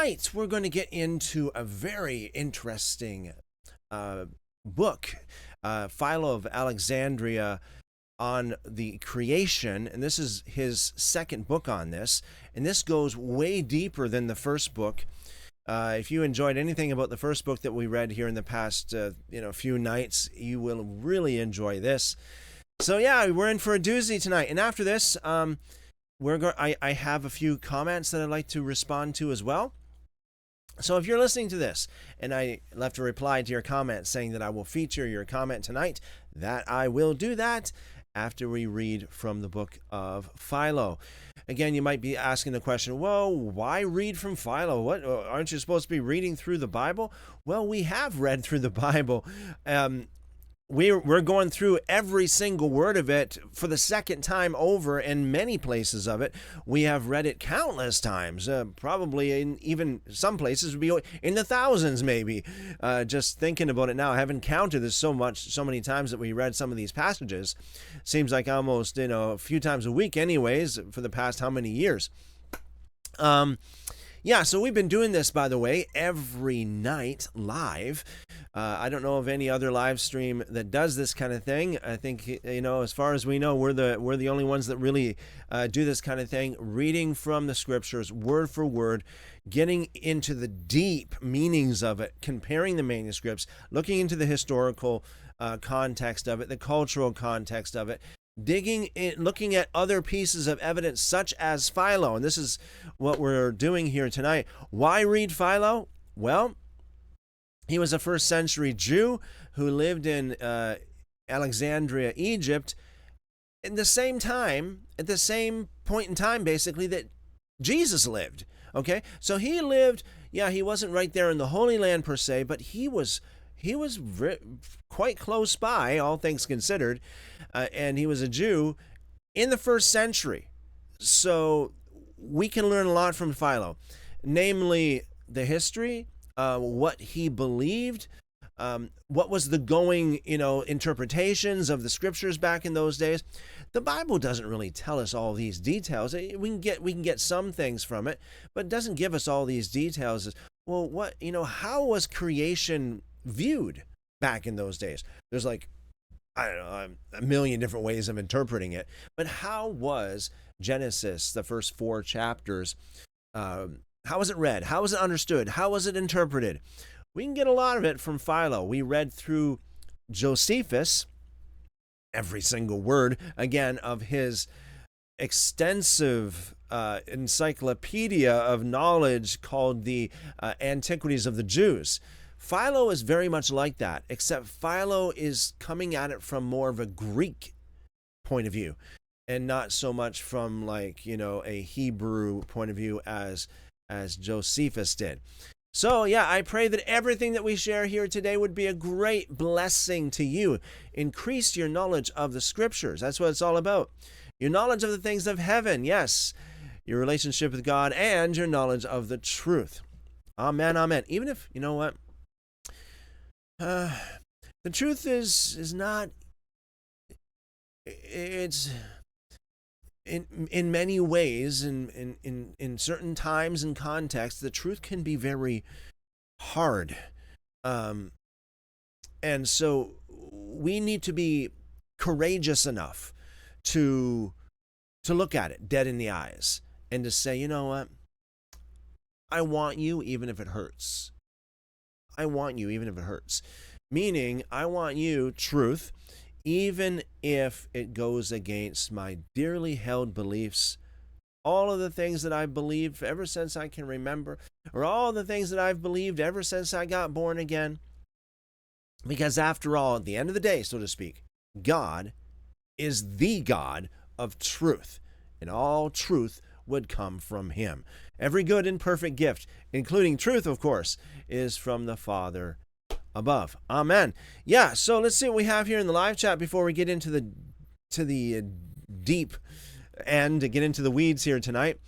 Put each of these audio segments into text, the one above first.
Tonight, we're going to get into a very interesting book, Philo of Alexandria, on the creation, and this is his second book on this, and this goes way deeper than the first book. If you enjoyed anything about the first book that we read here in the past few nights, you will really enjoy this. So yeah, we're in for a doozy tonight, and after this, I have a few comments that I'd like to respond to as well. So if you're listening to this and I left a reply to your comment saying that I will feature your comment tonight, that I will do that after we read from the book of Philo. Again, you might be asking the question, well, why read from Philo? What, aren't you supposed to be reading through the Bible? Well, we have read through the Bible. We're going through every single word of it for the second time over, in many places of it. We have read it countless times, probably in even some places would be in the thousands maybe. Just thinking about it now, I haven't counted this so many times that we read some of these passages. Seems like almost a few times a week anyways for the past how many years. Yeah, so we've been doing this, by the way, every night live. I don't know of any other live stream that does this kind of thing. I think, as far as we know, we're the only ones that really do this kind of thing, reading from the scriptures word for word, getting into the deep meanings of it, comparing the manuscripts, looking into the historical context of it, the cultural context of it, digging in, looking at other pieces of evidence such as Philo. And this is what we're doing here tonight. Why read Philo? Well, he was a first century Jew who lived in Alexandria, Egypt, at the same point in time, basically, that Jesus lived. Okay, so he lived, he wasn't right there in the Holy Land per se, but he was quite close by, all things considered, and he was a Jew in the first century. So we can learn a lot from Philo, namely the history, what he believed, what was the going, interpretations of the scriptures back in those days. The Bible doesn't really tell us all these details. We can get some things from it, but it doesn't give us all these details. Well, how was creation viewed back in those days? There's a million different ways of interpreting it, but how was Genesis, the first 4 chapters, how was it read? How was it understood? How was it interpreted? We can get a lot of it from Philo. We read through Josephus, every single word, again, of his extensive encyclopedia of knowledge called the Antiquities of the Jews. Philo is very much like that, except Philo is coming at it from more of a Greek point of view and not so much from a Hebrew point of view as Josephus did. So I pray that everything that we share here today would be a great blessing to you. Increase your knowledge of the scriptures. That's what it's all about. Your knowledge of the things of heaven, yes. Your relationship with God and your knowledge of the truth. Amen, amen. Even if, the truth is not, it's in many ways, in certain times and contexts, the truth can be very hard. And so we need to be courageous enough to look at it dead in the eyes and to say, you know what? I want you even if it hurts. I want you even if it hurts. Meaning, I want you, truth, even if it goes against my dearly held beliefs, all of the things that I've believed ever since I can remember, or all the things that I've believed ever since I got born again. Because after all, at the end of the day, so to speak, God is the God of truth, and all truth would come from him. Every good and perfect gift, including truth, of course, is from the Father above. Amen. Yeah, so let's see what we have here in the live chat before we get into the deep end, to get into the weeds here tonight.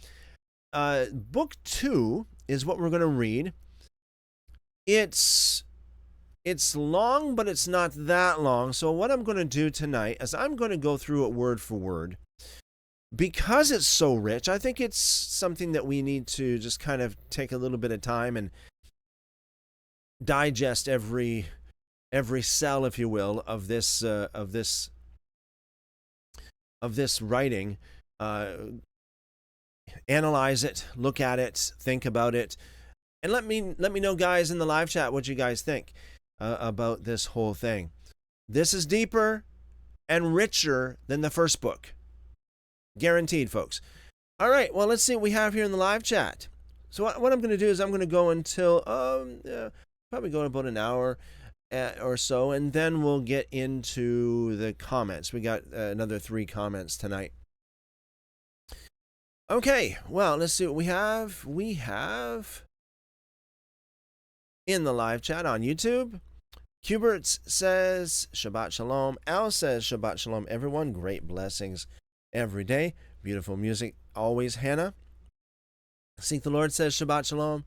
Book 2 is what we're going to read. It's long, but it's not that long. So what I'm going to do tonight is I'm going to go through it word for word. because it's so rich, I think it's something that we need to just kind of take a little bit of time and digest every cell, if you will, of this writing. Analyze it, look at it, think about it, and let me know, guys, in the live chat what you guys think about this whole thing. This is deeper and richer than the first book. Guaranteed, folks. All right, well, let's see what we have here in the live chat. So what I'm going to do is I'm going to go until probably go about an hour or so, and then we'll get into the comments. We got another 3 comments tonight. Okay, well, let's see what we have. We have in the live chat on YouTube, Kubert says, Shabbat Shalom. Al says, Shabbat Shalom, everyone. Great blessings every day. Beautiful music always, Hannah. Seek the Lord says, Shabbat Shalom.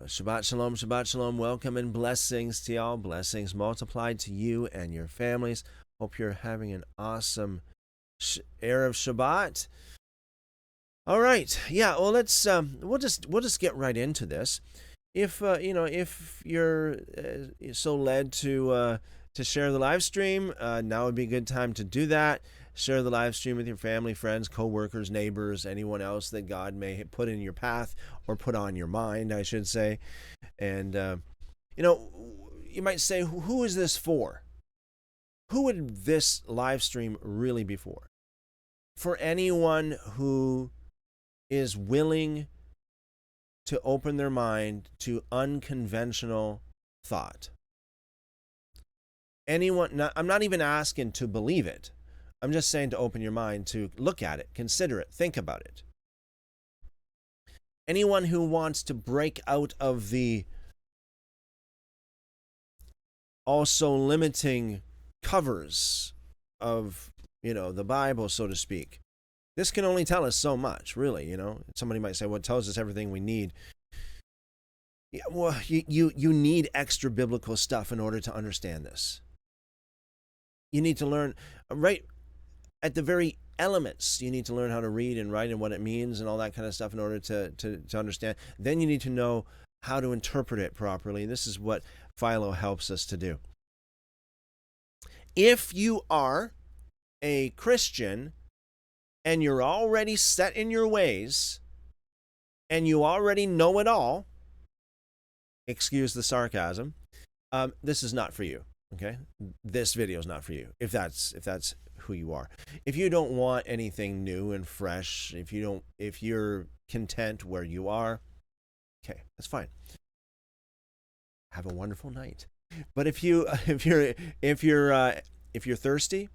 Shabbat Shalom, Shabbat Shalom. Welcome and blessings to y'all. Blessings multiplied to you and your families. Hope you're having an awesome Erev Shabbat. All right, yeah. Well, let's we'll just get right into this. If if you're so led to share the live stream, now would be a good time to do that. Share the live stream with your family, friends, co-workers, neighbors, anyone else that God may put in your path or put on your mind, I should say. And you might say, who is this for? Who would this live stream really be for? For anyone who is willing to open their mind to unconventional thought. I'm not even asking to believe it. I'm just saying to open your mind to look at it, consider it, think about it. Anyone who wants to break out of the also limiting covers of, the Bible, so to speak. This can only tell us so much, really, Somebody might say, well, it tells us everything we need. Yeah, well, you need extra biblical stuff in order to understand this. You need to learn, right at the very elements, you need to learn how to read and write and what it means and all that kind of stuff in order to understand. Then you need to know how to interpret it properly. This is what Philo helps us to do. If you are a Christian and you're already set in your ways, and you already know it all, excuse the sarcasm, this is not for you, okay? This video is not for you, if that's who you are. If you don't want anything new and fresh, if you're content where you are, okay, that's fine. Have a wonderful night. But if you're thirsty,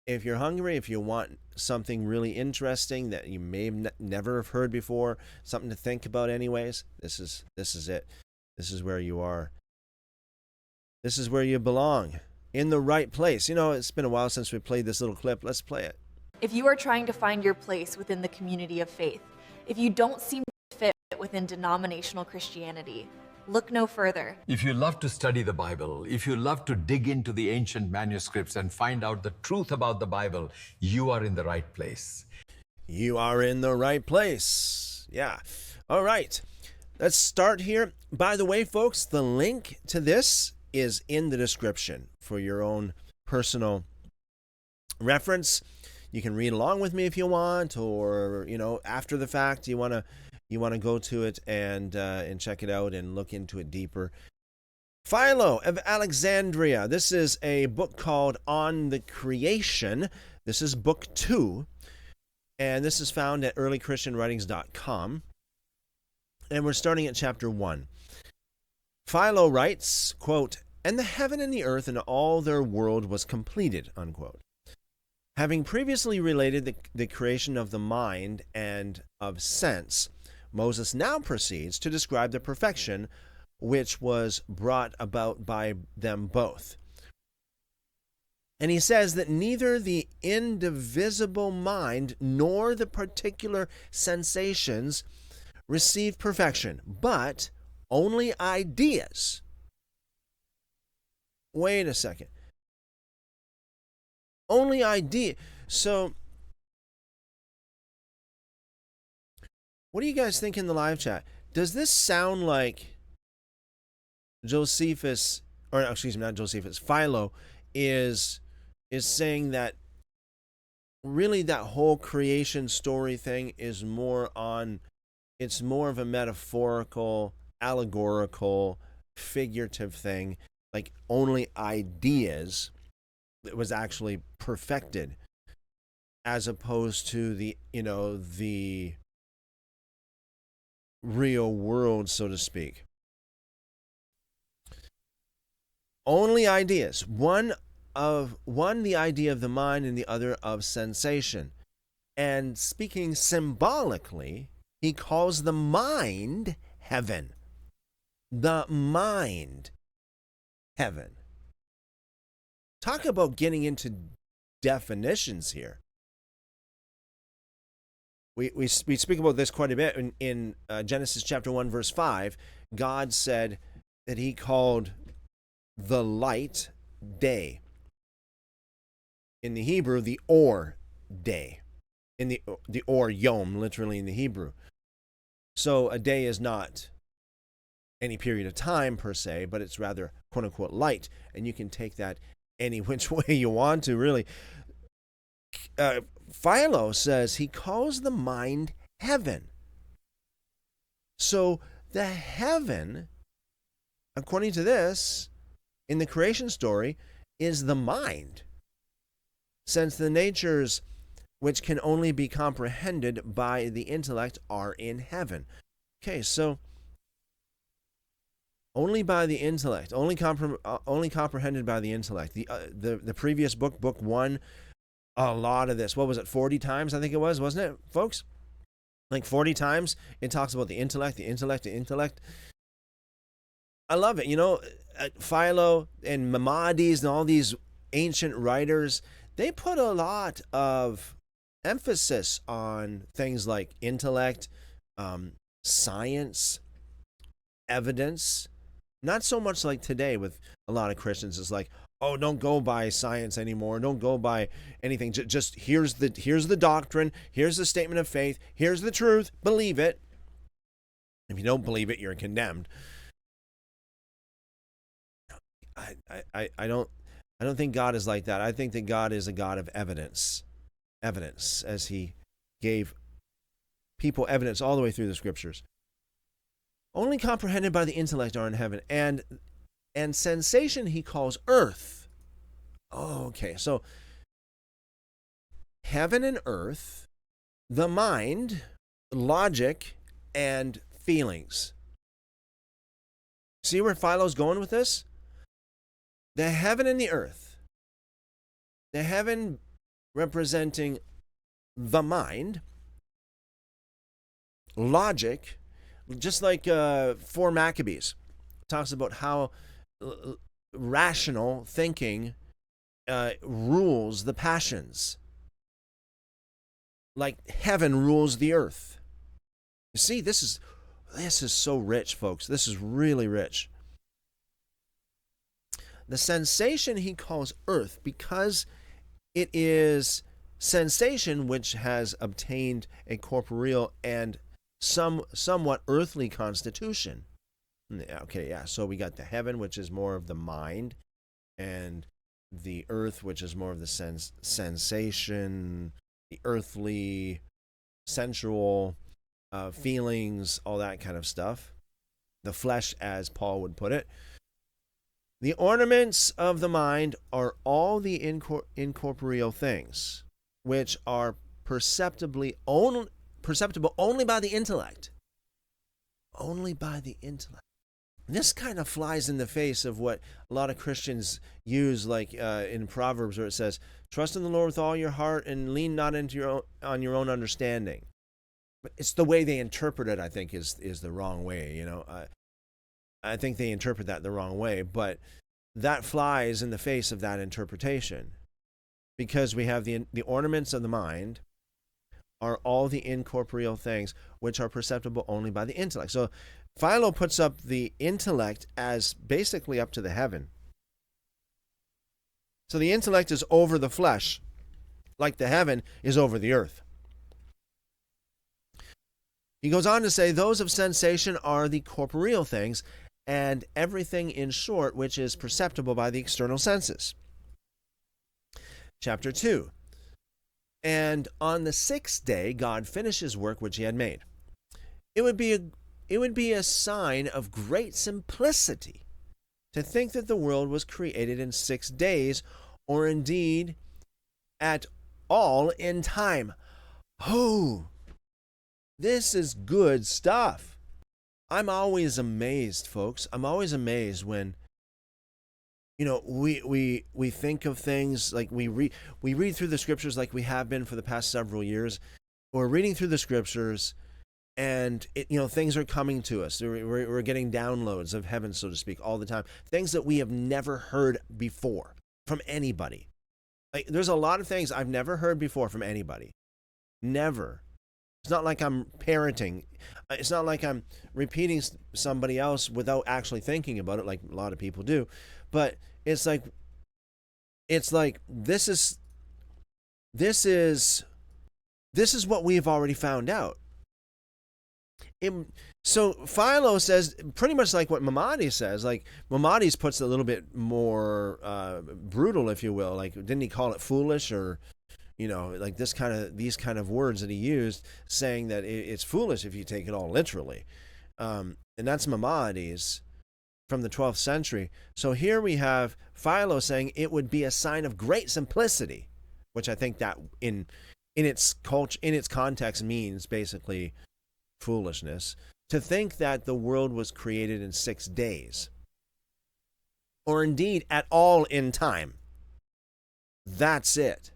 if you're hungry, if you want something really interesting that you may never have heard before, something to think about anyways, this is it. This is where you are. This is where you belong, in the right place. It's been a while since we played this little clip. Let's play it. If you are trying to find your place within the community of faith, if you don't seem to fit within denominational Christianity, look no further. If you love to study the Bible, if you love to dig into the ancient manuscripts and find out the truth about the Bible, you are in the right place. You are in the right place. Yeah. All right. Let's start here. By the way, folks, the link to this is in the description for your own personal reference. You can read along with me if you want, or, after the fact, you want to go to it and check it out and look into it deeper. Philo of Alexandria. This is a book called On the Creation. This is book 2, and this is found at earlychristianwritings.com. And we're starting at chapter 1. Philo writes, quote, "And the heaven and the earth and all their world was completed," unquote. Having previously related the creation of the mind and of sense, Moses now proceeds to describe the perfection which was brought about by them both. And he says that neither the indivisible mind nor the particular sensations received perfection, but only ideas. Wait a second. Only idea. So What do you guys think in the live chat? Does this sound like Josephus, or excuse me, not Josephus, Philo is saying that really that whole creation story thing is more on, it's more of a metaphorical, allegorical, figurative thing, like only ideas that was actually perfected, as opposed to the, the real world, so to speak. Only ideas. One the idea of the mind and the other of sensation. And speaking symbolically, he calls the mind heaven. The mind heaven. Talk about getting into definitions here. We speak about this quite a bit in Genesis chapter 1, verse 5. God said that he called the light day. In the Hebrew, the or day. In the or yom, literally in the Hebrew. So a day is not any period of time per se, but it's rather quote unquote light. And you can take that any which way you want to, really. Philo says he calls the mind heaven. So the heaven, according to this, in the creation story, is the mind, since the natures which can only be comprehended by the intellect are in heaven. Okay, so only by the intellect, only comprehended by the intellect. The previous book, book 1, a lot of this, what was it, 40 times I think it was, wasn't it, folks? Like 40 times it talks about the intellect, the intellect, the intellect. I love it. Philo and Maimonides and all these ancient writers, they put a lot of emphasis on things like intellect, science, evidence. Not so much like today with a lot of Christians. It's like, oh, don't go by science anymore. Don't go by anything. Just here's the doctrine. Here's the statement of faith. Here's the truth. Believe it. If you don't believe it, you're condemned. I don't think God is like that. I think that God is a God of evidence, as he gave people evidence all the way through the scriptures. Only comprehended by the intellect are in heaven, and sensation he calls earth. Oh, okay, so heaven and earth, the mind, logic, and feelings. See where Philo's going with this? The heaven and the earth. The heaven representing the mind, logic, just like 4 Maccabees talks about how rational thinking rules the passions, like heaven rules the earth. You see, this is so rich, folks. This is really rich. The sensation he calls earth because it is sensation which has obtained a corporeal and somewhat earthly constitution. Okay, yeah, so we got the heaven, which is more of the mind, and the earth, which is more of the sensation, the earthly, sensual feelings, all that kind of stuff. The flesh, as Paul would put it. The ornaments of the mind are all the incorporeal things, which are perceptible only by the intellect. Only by the intellect. This kind of flies in the face of what a lot of Christians use, like in Proverbs, where it says, "Trust in the Lord with all your heart and lean not into your own understanding." But it's the way they interpret it, I think, is the wrong way. I think they interpret that the wrong way, but that flies in the face of that interpretation, because we have the ornaments of the mind are all the incorporeal things which are perceptible only by the intellect. So Philo puts up the intellect as basically up to the heaven. So the intellect is over the flesh, like the heaven is over the earth. He goes on to say, those of sensation are the corporeal things, and everything in short which is perceptible by the external senses. Chapter 2. And on the sixth day God finished his work which he had made. It would be a sign of great simplicity to think that the world was created in 6 days, or indeed at all in time. Oh, this is good stuff. I'm always amazed, folks. I'm always amazed when, we think of things like we read through the scriptures like we have been for the past several years. We're reading through the scriptures, and things are coming to us. We're getting downloads of heaven, so to speak, all the time. Things that we have never heard before from anybody. Like, there's a lot of things I've never heard before from anybody. Never. It's not like I'm parroting. It's not like I'm repeating somebody else without actually thinking about it, like a lot of people do. But it's like this is what we have already found out. So Philo says pretty much like what Maimonides says. Like, Maimonides puts it a little bit more brutal, if you will. Like, didn't he call it foolish, or like these kind of words that he used, saying that it's foolish if you take it all literally. And that's Maimonides from the 12th century. So here we have Philo saying it would be a sign of great simplicity, which I think that in its culture, in its context, means basically foolishness, to think that the world was created in 6 days, or indeed at all in time. That's it.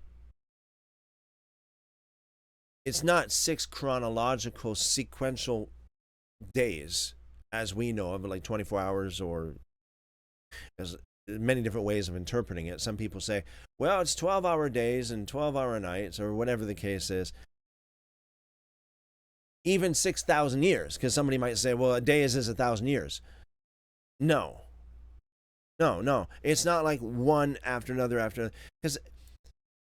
It's not 6 chronological sequential days as we know of, like 24 hours, or there's many different ways of interpreting it. Some people say, well, it's 12-hour days and 12-hour nights, or whatever the case is. Even 6,000 years, because somebody might say, well, a day is 1,000 years. No. It's not like one after another after, because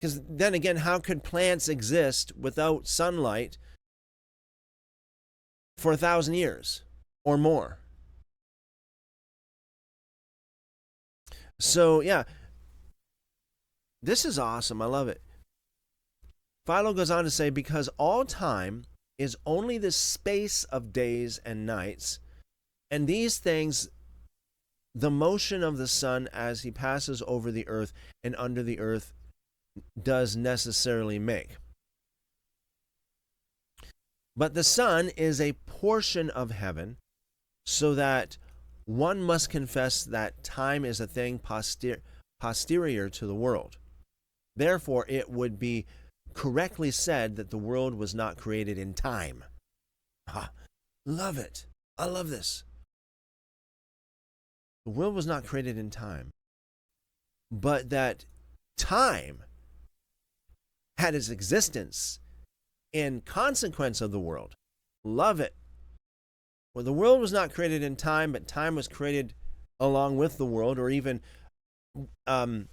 then again, how could plants exist without sunlight for 1,000 years or more? So yeah, this is awesome. I love it. Philo goes on to say, because all time is only the space of days and nights, and these things, the motion of the sun as he passes over the earth and under the earth, does necessarily make. But the sun is a portion of heaven, so that one must confess that time is a thing posterior to the world. Therefore, it would be correctly said that the world was not created in time. Love it. I love this. The world was not created in time, but that time had its existence in consequence of the world. Love it. Well, the world was not created in time, but time was created along with the world, or even time.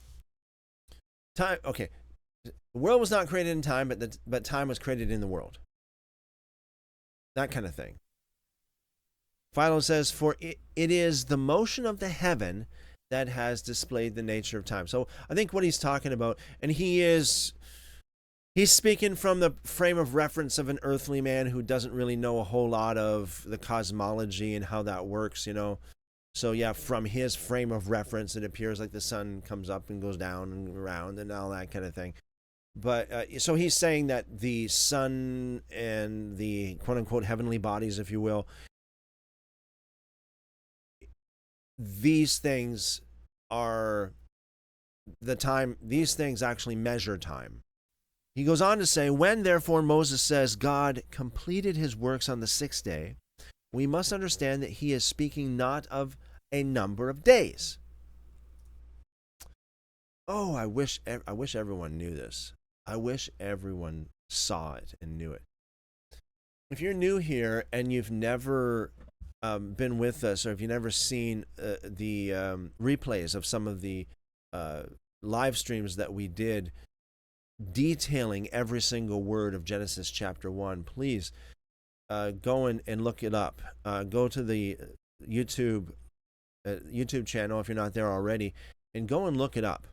Okay, the world was not created in time, but time was created in the world. That kind of thing. Philo says, for it is the motion of the heaven that has displayed the nature of time. So I think what he's talking about, and he's speaking from the frame of reference of an earthly man who doesn't really know a whole lot of the cosmology and how that works, So yeah, from his frame of reference, it appears like the sun comes up and goes down and around and all that kind of thing. But so he's saying that the sun and the quote-unquote heavenly bodies, if you will, these things are the time. These things actually measure time. He goes on to say, when therefore Moses says God completed his works on the 6th day, we must understand that he is speaking not of a number of days. Oh, I wish everyone knew this. I wish everyone saw it and knew it. If you're new here and you've never been with us, or if you've never seen the replays of some of the live streams that we did detailing every single word of Genesis chapter 1, please go and look it up. Go to the YouTube channel if you're not there already, and go and look it up,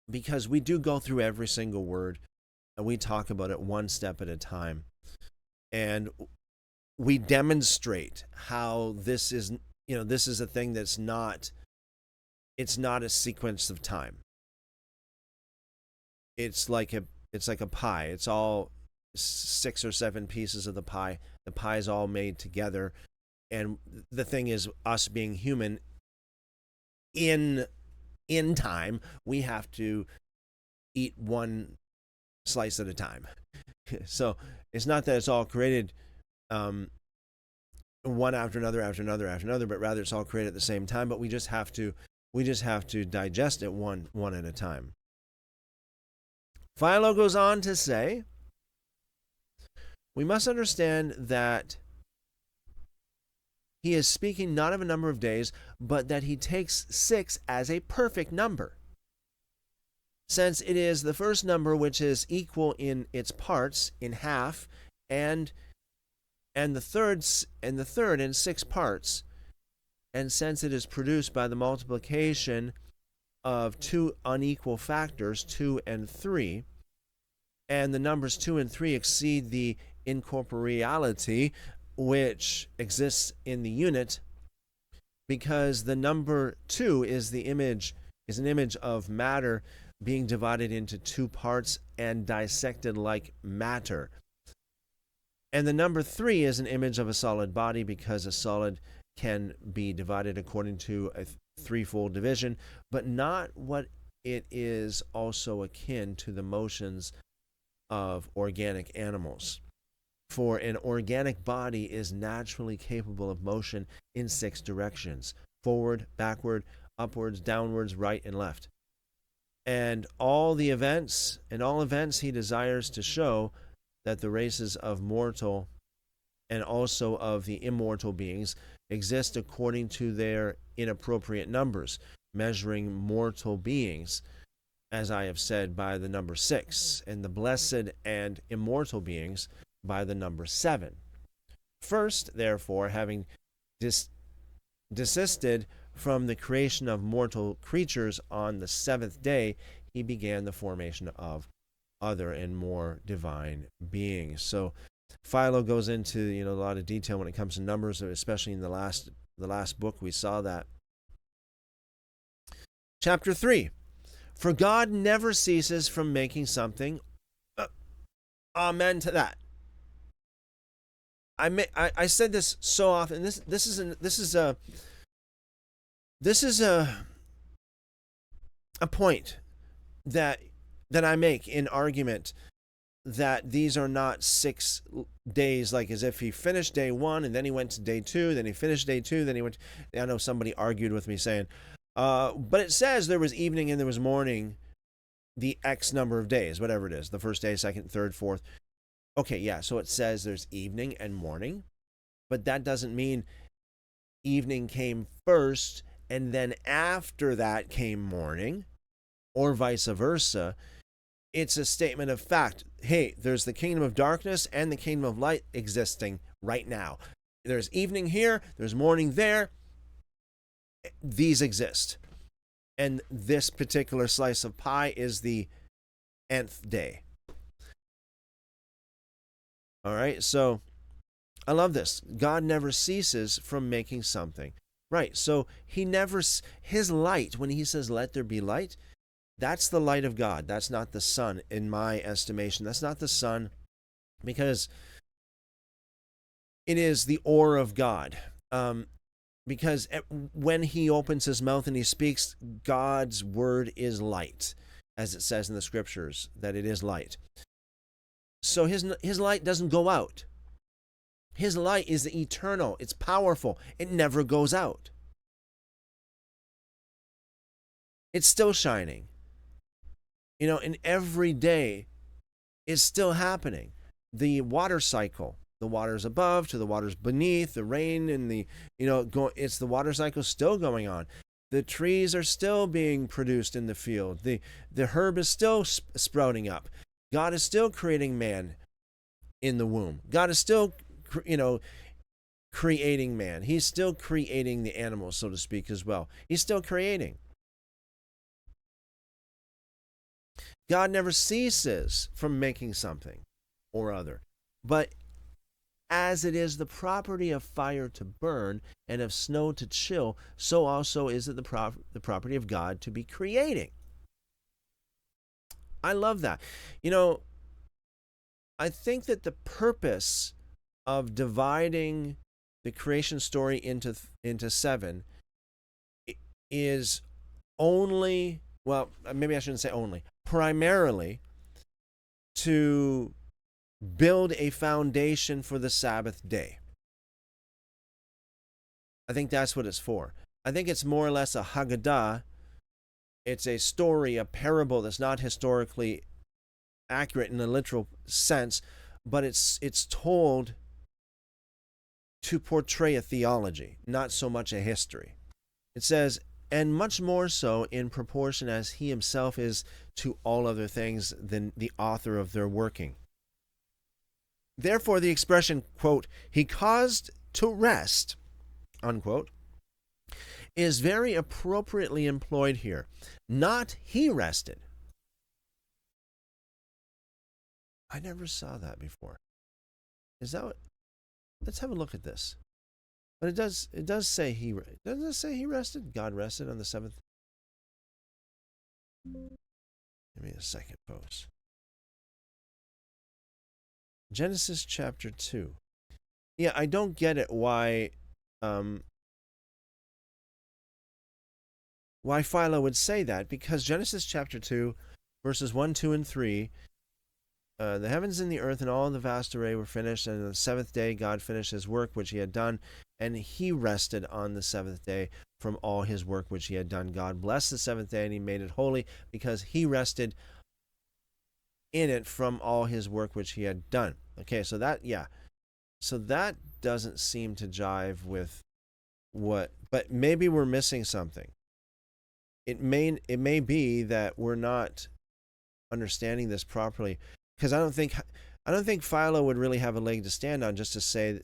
because we do go through every single word and we talk about it one step at a time, and we demonstrate how this is a thing that's not a sequence of time. It's like a pie. It's all 6 or 7 pieces of the pie. The pie is all made together. And the thing is, us being human, in time, we have to eat one slice at a time. So it's not that it's all created one after another, but rather it's all created at the same time. But we just have to digest it one at a time. Philo goes on to say, we must understand that he is speaking not of a number of days, but that he takes 6 as a perfect number, since it is the first number which is equal in its parts in half, and the third in 6 parts, and since it is produced by the multiplication of 2 unequal factors, 2 and 3, and the numbers 2 and 3 exceed the incorporeality which exists in the unit, because the number 2 is an image of matter being divided into 2 parts and dissected like matter. And the number 3 is an image of a solid body, because a solid can be divided according to a threefold division, but not what it is also akin to the motions of organic animals. For an organic body is naturally capable of motion in 6 directions: forward, backward, upwards, downwards, right, and left. And all events he desires to show that the races of mortal and also of the immortal beings exist according to their inappropriate numbers, measuring mortal beings, as I have said, by the number 6, and the blessed and immortal beings by the number 7. First, therefore, having desisted from the creation of mortal creatures on the 7th day, he began the formation of other and more divine beings. So Philo goes into a lot of detail when it comes to numbers, especially in the last book we saw that. Chapter 3. For God never ceases from making something. Amen to that. I said this so often. This is a point that I make in argument, that these are not 6 days, like as if he finished day 1 and then he went to day 2, then he finished day 2, then he went. I know somebody argued with me saying, but it says there was evening and there was morning, the X number of days, whatever it is, the first day, second, third, fourth. Okay, yeah, so it says there's evening and morning, but that doesn't mean evening came first and then after that came morning, or vice versa. It's a statement of fact. Hey, there's the kingdom of darkness and the kingdom of light existing right now. There's evening here, there's morning there. These exist. And this particular slice of pie is the nth day. All right, so I love this. God never ceases from making something. Right, so his light, when he says, let there be light, that's the light of God. That's not the sun, in my estimation. That's not the sun, because it is the ore of God. Because when he opens his mouth and he speaks, God's word is light, as it says in the scriptures, that it is light. So his light doesn't go out. His light is eternal. It's powerful. It never goes out. It's still shining. And every day is still happening. The water cycle, the waters above to the waters beneath, the rain and it's the water cycle still going on. The trees are still being produced in the field. The herb is still sprouting up. God is still creating man in the womb. God is still creating man. He's still creating the animals, so to speak, as well. He's still creating. God never ceases from making something or other. But as it is the property of fire to burn and of snow to chill, so also is it the property of God to be creating. I love that. I think that the purpose of dividing the creation story into 7 is only, well, maybe I shouldn't say only, primarily to build a foundation for the Sabbath day. I think that's what it's for. I think it's more or less a Haggadah. It's a story, a parable that's not historically accurate in a literal sense, but it's told to portray a theology, not so much a history. It says, and much more so in proportion as he himself is to all other things than the author of their working. Therefore, the expression, quote, he caused to rest, unquote, is very appropriately employed here. Not he rested. I never saw that before. Is that what? Let's have a look at this. But it does say doesn't it say he rested? God rested on the 7th. Give me a second, folks. Genesis chapter 2. Yeah, I don't get it why Philo would say that, because Genesis chapter 2, verses 1, 2, and 3, the heavens and the earth and all the vast array were finished, and on the 7th day God finished his work which he had done, and he rested on the 7th day from all his work which he had done. God blessed the 7th day, and he made it holy, because he rested in it from all his work which he had done. Okay, so that doesn't seem to jive with what, but maybe we're missing something. It may be that we're not understanding this properly, because I don't think Philo would really have a leg to stand on just to say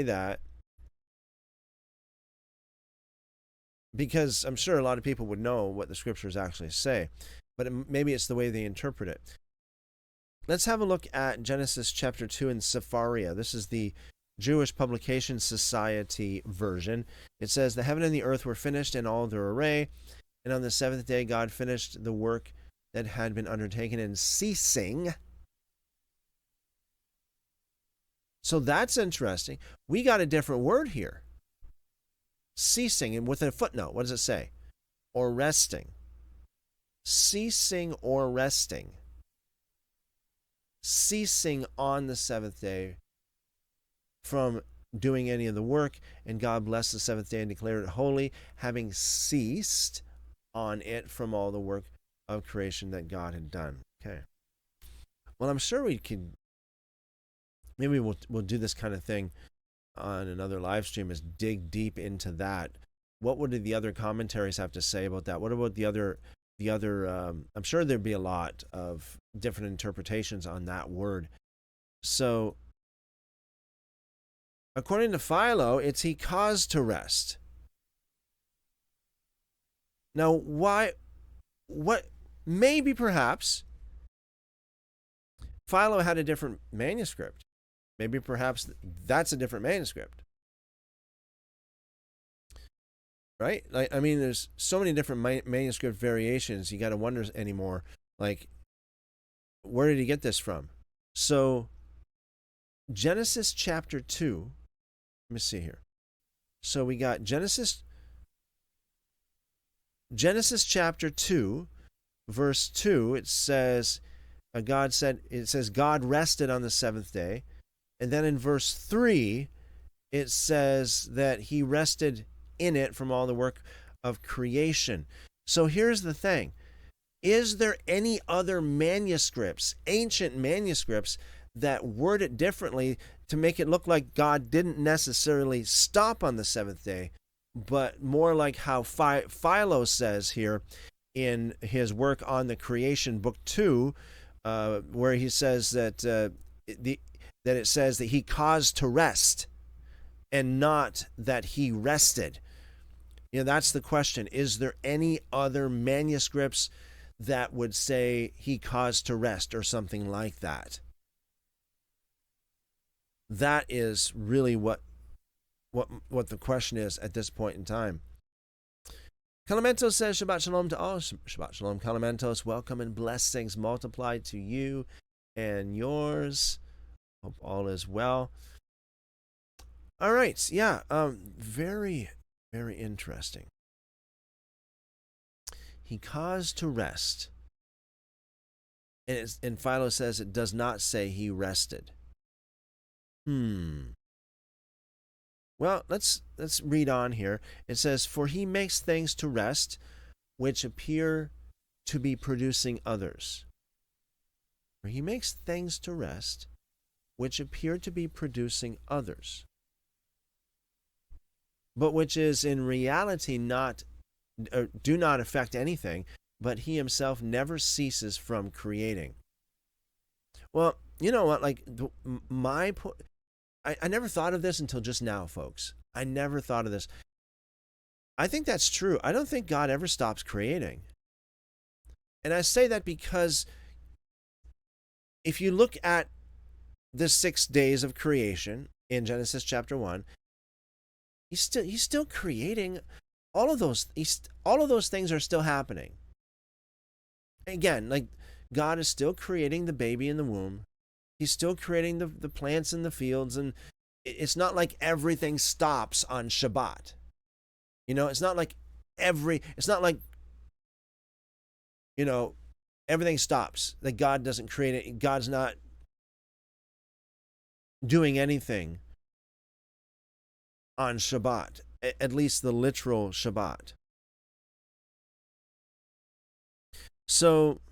that, because I'm sure a lot of people would know what the scriptures actually say, but maybe it's the way they interpret it. Let's have a look at Genesis chapter 2 in Sepharia. This is the Jewish Publication Society version. It says, the heaven and the earth were finished in all their array, and on the 7th day God finished the work that had been undertaken in ceasing. So that's interesting. We got a different word here. Ceasing, and with a footnote. What does it say? Or resting. Ceasing or resting. Ceasing on the 7th day from doing any of the work, and God blessed the 7th day and declared it holy, having ceased on it from all the work of creation that God had done. Okay. Well, I'm sure we could, maybe we'll do this kind of thing on another live stream, is dig deep into that. What would the other commentaries have to say about that? What about the other I'm sure there'd be a lot of different interpretations on that word. So according to Philo, it's he caused to rest. Now, why? What? Maybe, perhaps, Philo had a different manuscript. Maybe, perhaps, that's a different manuscript. Right? Like, I mean, there's so many different manuscript variations. You got to wonder anymore, like, where did he get this from? So, Genesis chapter 2. Let me see here. So we got Genesis chapter 2, verse 2. It says, God rested on the 7th day. And then in verse 3, it says that he rested in it from all the work of creation. So here's the thing. Is there any other manuscripts, ancient manuscripts, that word it differently to make it look like God didn't necessarily stop on the 7th day, but more like how Philo says here in his work on the creation, book 2, where he says that that it says that he caused to rest and not that he rested. That's the question. Is there any other manuscripts that would say he caused to rest or something like that? That is really what the question is at this point in time. Calamentos says, Shabbat Shalom to all. Shabbat Shalom, Calamentos. Welcome and blessings multiplied to you and yours. Hope all is well. All right. Yeah. Very, very interesting. He caused to rest. And Philo says it does not say he rested. Well, let's read on here. It says, for he makes things to rest which appear to be producing others. For he makes things to rest which appear to be producing others, but which is in reality do not affect anything, but he himself never ceases from creating. Well, you know what? Like my point. I never thought of this until just now, folks. I never thought of this. I think that's true. I don't think God ever stops creating. And I say that because if you look at the 6 days of creation in Genesis chapter 1, he's still creating all of those. All of those things are still happening. Again, like God is still creating the baby in the womb. He's still creating the plants in the fields, and it's not like everything stops on Shabbat. It's not like everything stops, that God doesn't create it. God's not doing anything on Shabbat, at least the literal Shabbat. So,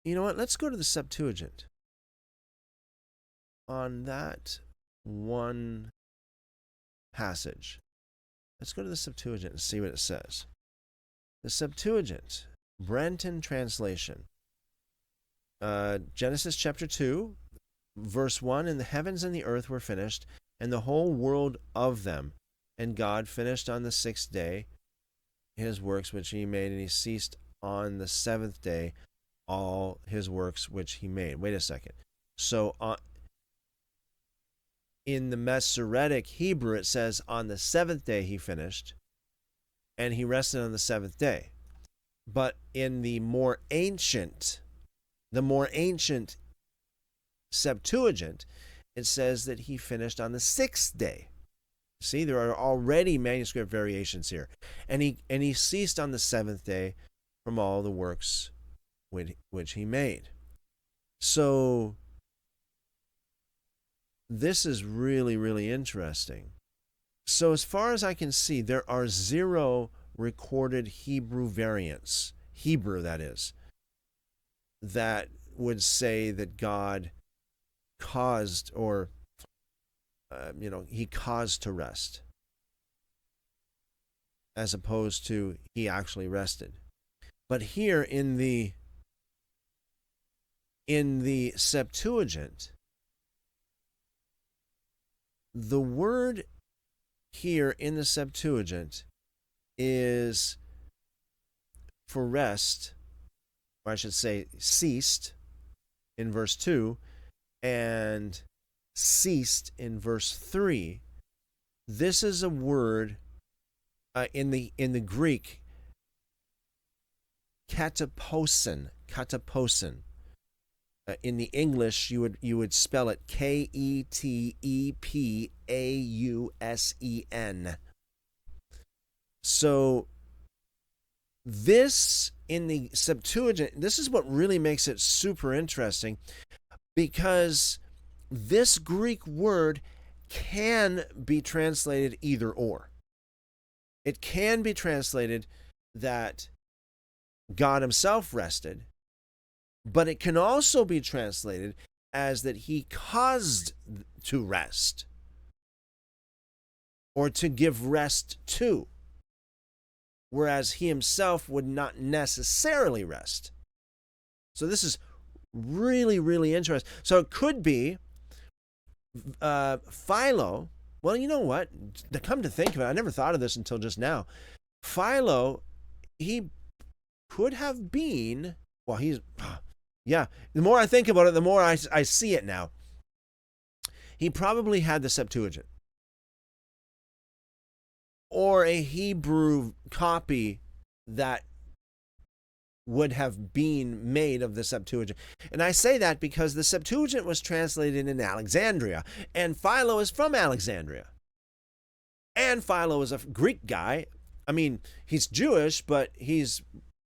you know what? Let's go to the Septuagint. On that one passage, let's go to the Septuagint and see what it says. The Septuagint, Brenton translation, Genesis chapter 2, verse 1, and the heavens and the earth were finished, and the whole world of them. And God finished on the 6th day his works which he made, and he ceased on the 7th day all his works which he made. Wait a second. So in the Masoretic Hebrew, it says on the 7th day he finished, and he rested on the 7th day. But in the more ancient Septuagint, it says that he finished on the 6th day. See, there are already manuscript variations here. And he ceased on the 7th day from all the works which he made. So this is really, really interesting. So as far as I can see, there are 0 recorded Hebrew variants, Hebrew that is, that would say that God caused or, he caused to rest, as opposed to he actually rested. But here in the Septuagint, the word here in the Septuagint is for rest, or I should say ceased in verse 2 and ceased in verse 3. This is a word in the Greek, kataposin. In the English, you would spell it Ketepausen. So this in the Septuagint, this is what really makes it super interesting, because this Greek word can be translated either or. It can be translated that God himself rested, but it can also be translated as that he caused to rest, or to give rest to, whereas he himself would not necessarily rest. So this is really, really interesting. So it could be Philo, well, you know what? To come to think of it, I never thought of this until just now. Philo, he could have been, well, yeah, the more I think about it, the more I see it now. He probably had the Septuagint or a Hebrew copy that would have been made of the Septuagint. And I say that because the Septuagint was translated in Alexandria, and Philo is from Alexandria. And Philo is a Greek guy. I mean, he's Jewish, but he's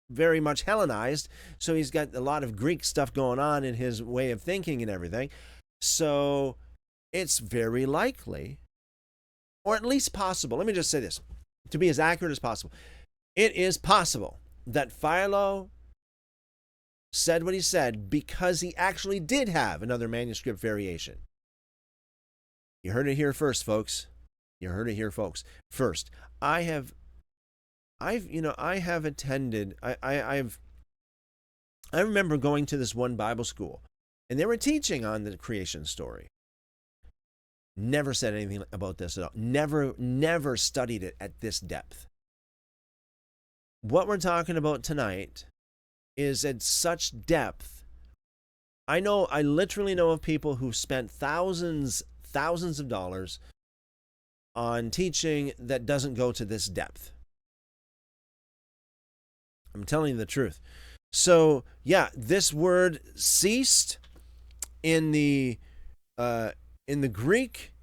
very much Hellenized, so he's got a lot of Greek stuff going on in his way of thinking and everything. So it's very likely, or at least possible, let me just say this, to be as accurate as possible. It is possible that Philo said what he said because he actually did have another manuscript variation. You heard it here first, folks. You heard it here, folks. First, I have attended, I remember going to this one Bible school, and they were teaching on the creation story. Never said anything about this at all. Never studied it at this depth. What we're talking about tonight is at such depth. I literally know of people who spent thousands of dollars on teaching that doesn't go to this depth. I'm telling you the truth. So, yeah, this word ceased in the Greek,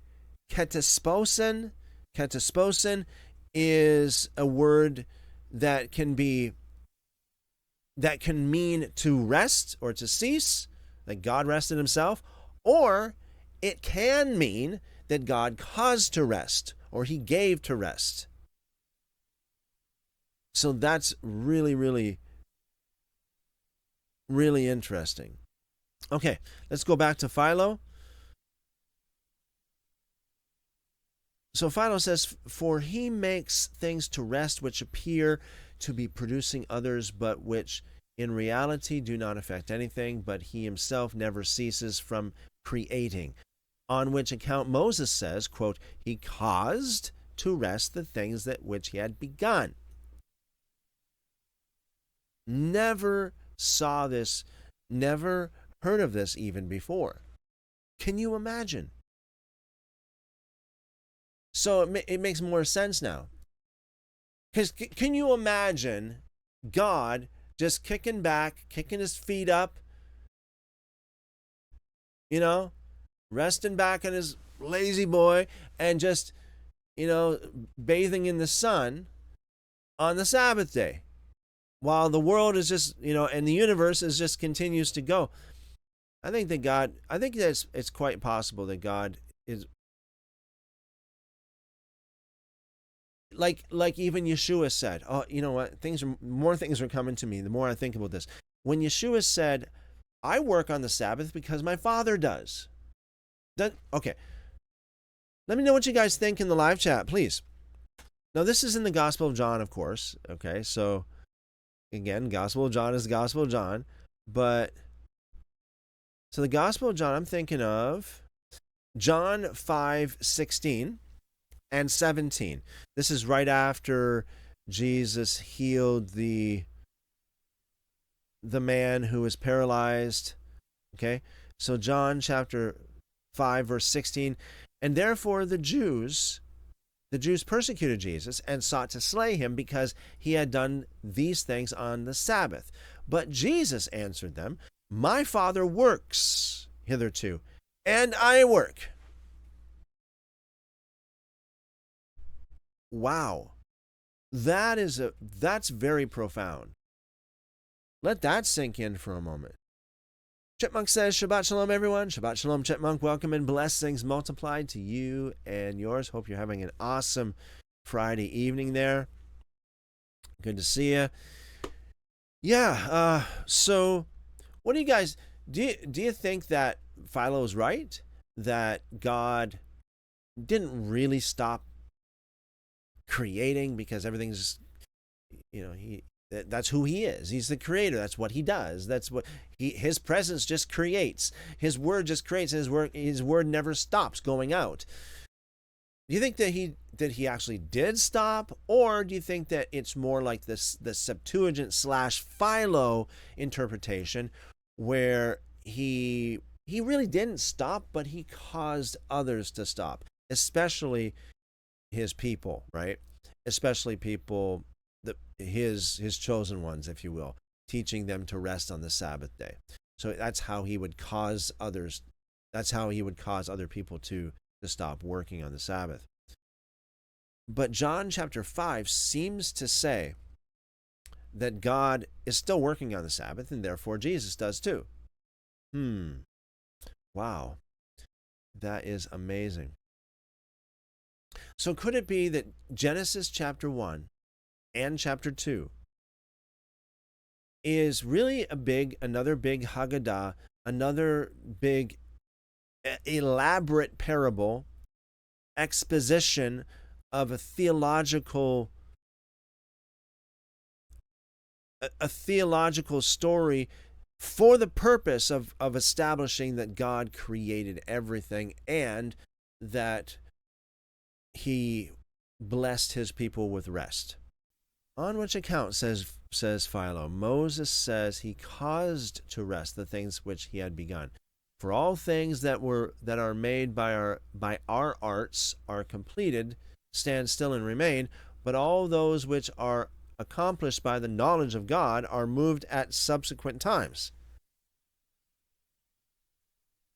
katasposen. Katasposen is a word that can mean to rest or to cease, that God rested himself, or it can mean that God caused to rest or he gave to rest. So that's really, really, really interesting. Okay, let's go back to Philo. So Philo says, for he makes things to rest which appear to be producing others, but which in reality do not affect anything, but he himself never ceases from creating. On which account Moses says, quote, he caused to rest the things that which he had begun. Never saw this, never heard of this even before. Can you imagine? So it makes more sense now. Because can you imagine God just kicking back, kicking his feet up, resting back on his lazy boy and just, bathing in the sun on the Sabbath day while the world is just, and the universe is just continues to go? I think that it's quite possible that God is like even Yeshua said, oh, you know what? More things are coming to me the more I think about this. When Yeshua said, I work on the Sabbath because my Father does. Okay. Let me know what you guys think in the live chat, please. Now, this is in the Gospel of John, of course. Okay, so again, Gospel of John is the Gospel of John. But, so the Gospel of John, I'm thinking of John 5:16 and 17. This is right after Jesus healed the man who was paralyzed. Okay, so John chapter 5 verse 16, and therefore the Jews persecuted Jesus and sought to slay him because he had done these things on the Sabbath. But Jesus answered them, my Father works hitherto, and I work. Wow. That's very profound. Let that sink in for a moment. Chipmunk says, Shabbat Shalom, everyone. Shabbat Shalom, Chipmunk. Welcome and blessings multiplied to you and yours. Hope you're having an awesome Friday evening there. Good to see you. Yeah, so what do you guys, do you think that Philo is right? That God didn't really stop creating because everything's, That's who he is. He's the creator. That's what he does. That's what his presence just creates. His word just creates. His word never stops going out. Do you think that he actually did stop, or do you think that it's more like this the Septuagint / Philo interpretation, where he really didn't stop, but he caused others to stop, especially his people, right? Especially people, his chosen ones, if you will, teaching them to rest on the Sabbath day. So that's how he would cause others. That's how he would cause other people to stop working on the Sabbath. But John chapter 5 seems to say that God is still working on the Sabbath, and therefore Jesus does too. Wow. That is amazing. So could it be that Genesis chapter 1 and chapter 2 is really another big Haggadah, another big elaborate parable, exposition of a theological story for the purpose of establishing that God created everything and that he blessed his people with rest? On which account, says Philo, Moses says he caused to rest the things which he had begun. For all things that are made by our arts are completed, stand still and remain, but all those which are accomplished by the knowledge of God are moved at subsequent times.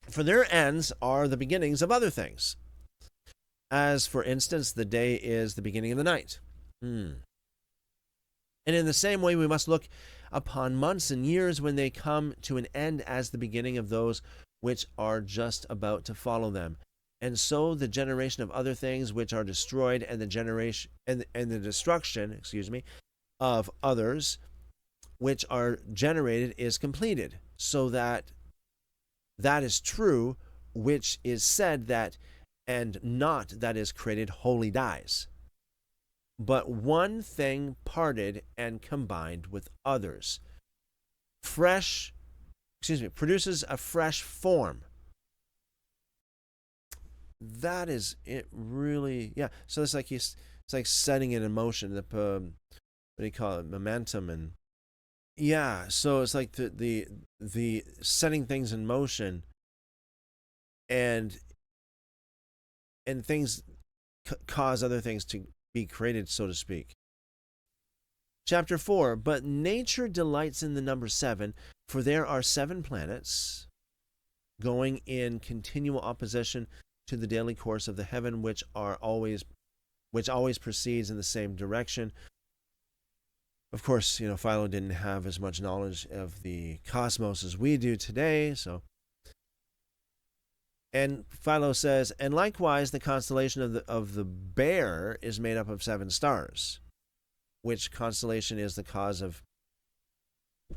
For their ends are the beginnings of other things, as for instance the day is the beginning of the night. And in the same way we must look upon months and years when they come to an end as the beginning of those which are just about to follow them. And so the generation of other things which are destroyed and the generation and the destruction, of others which are generated is completed, so that is true which is said that and not that is created wholly dies. But one thing parted and combined with others produces a fresh form. That is it, really. Yeah. So it's like setting it in motion. What do you call it? Momentum. And yeah. So it's like the setting things in motion, and things cause other things to be created, so to speak. Chapter 4. But nature delights in the number 7, for there are 7 planets going in continual opposition to the daily course of the heaven, which always proceeds in the same direction. Of course, Philo didn't have as much knowledge of the cosmos as we do today, so. And Philo says, and likewise the constellation of the Bear is made up of 7 stars, which constellation is the cause of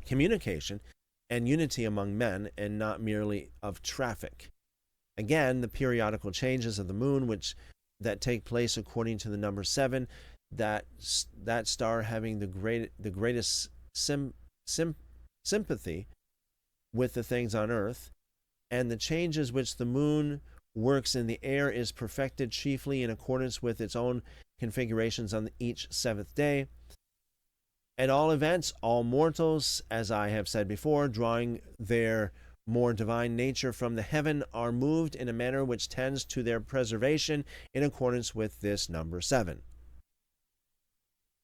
communication and unity among men, and not merely of traffic. Again, the periodical changes of the moon, that take place according to the number 7, that star having the greatest sympathy with the things on earth, and the changes which the moon works in the air is perfected chiefly in accordance with its own configurations on each 7th day. At all events, all mortals, as I have said before, drawing their more divine nature from the heaven, are moved in a manner which tends to their preservation in accordance with this number 7.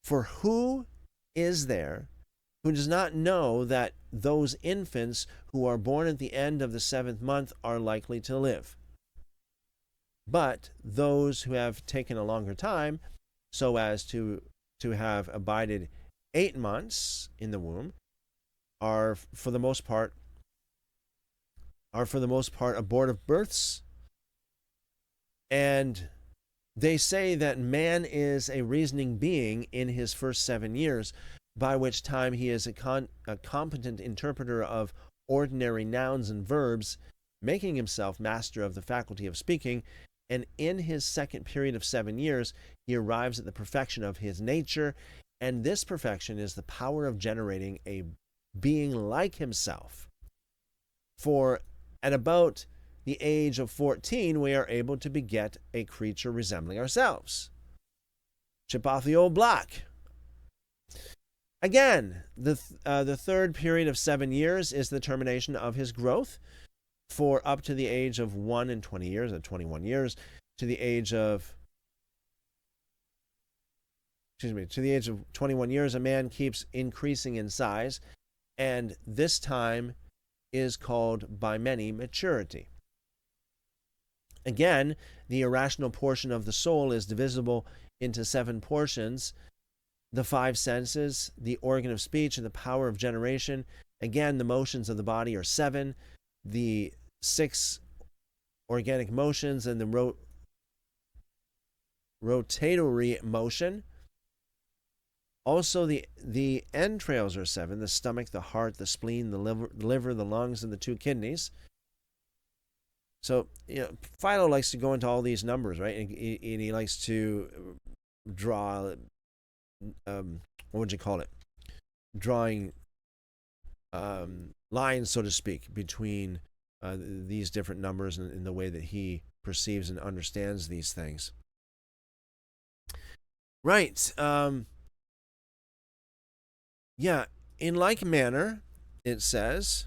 For who is there who does not know that those infants who are born at the end of the 7th month are likely to live? But those who have taken a longer time, so as to have abided 8 months in the womb, are for the most part abortive births. And they say that man is a reasoning being in his first 7 years, by which time he is a competent interpreter of ordinary nouns and verbs, making himself master of the faculty of speaking, and in his second period of 7 years he arrives at the perfection of his nature, And this perfection is the power of generating a being like himself. For at about the age of 14, we are able to beget a creature resembling ourselves. Chip off the old block. Again, the third period of 7 years is the termination of his growth. For up to the age of 1 and 20 years, and 21 years, to the age of 21 years, a man keeps increasing in size, and this time is called by many maturity. Again, the irrational portion of the soul is divisible into 7 portions: the 5 senses, the organ of speech, and the power of generation. Again, the motions of the body are 7, the 6 organic motions, and the rotatory motion. Also, the entrails are 7: the stomach, the heart, the spleen, the liver, the lungs, and the 2 kidneys. So, Philo likes to go into all these numbers, right? And he likes to draw, what would you call it? Drawing lines, so to speak, between these different numbers and in the way that he perceives and understands these things. Right. In like manner, it says,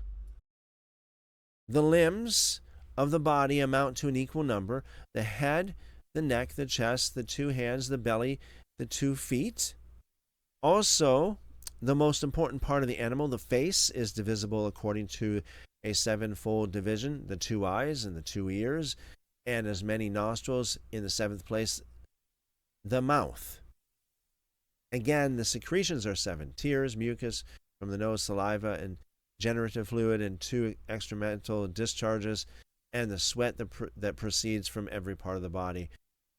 the limbs of the body amount to an equal number: the head, the neck, the chest, the 2 hands, the belly, the 2 feet. Also, the most important part of the animal, the face, is divisible according to a 7-fold division: the 2 eyes and the 2 ears, and as many nostrils. In the 7th place, the mouth. Again, the secretions are 7: tears, mucus from the nose, saliva, and generative fluid, and 2 excremental discharges, and the sweat that proceeds from every part of the body.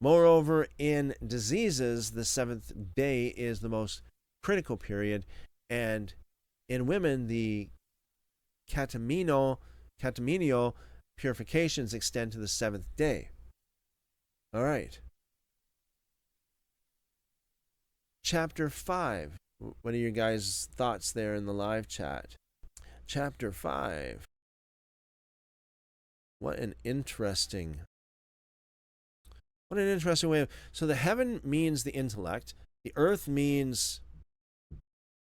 Moreover, in diseases, the 7th day is the most critical period, and in women, the catamenial purifications extend to the 7th day. All right. Chapter 5. What are your guys' thoughts there in the live chat? Chapter 5. What an interesting way of... So the heaven means the intellect. The earth means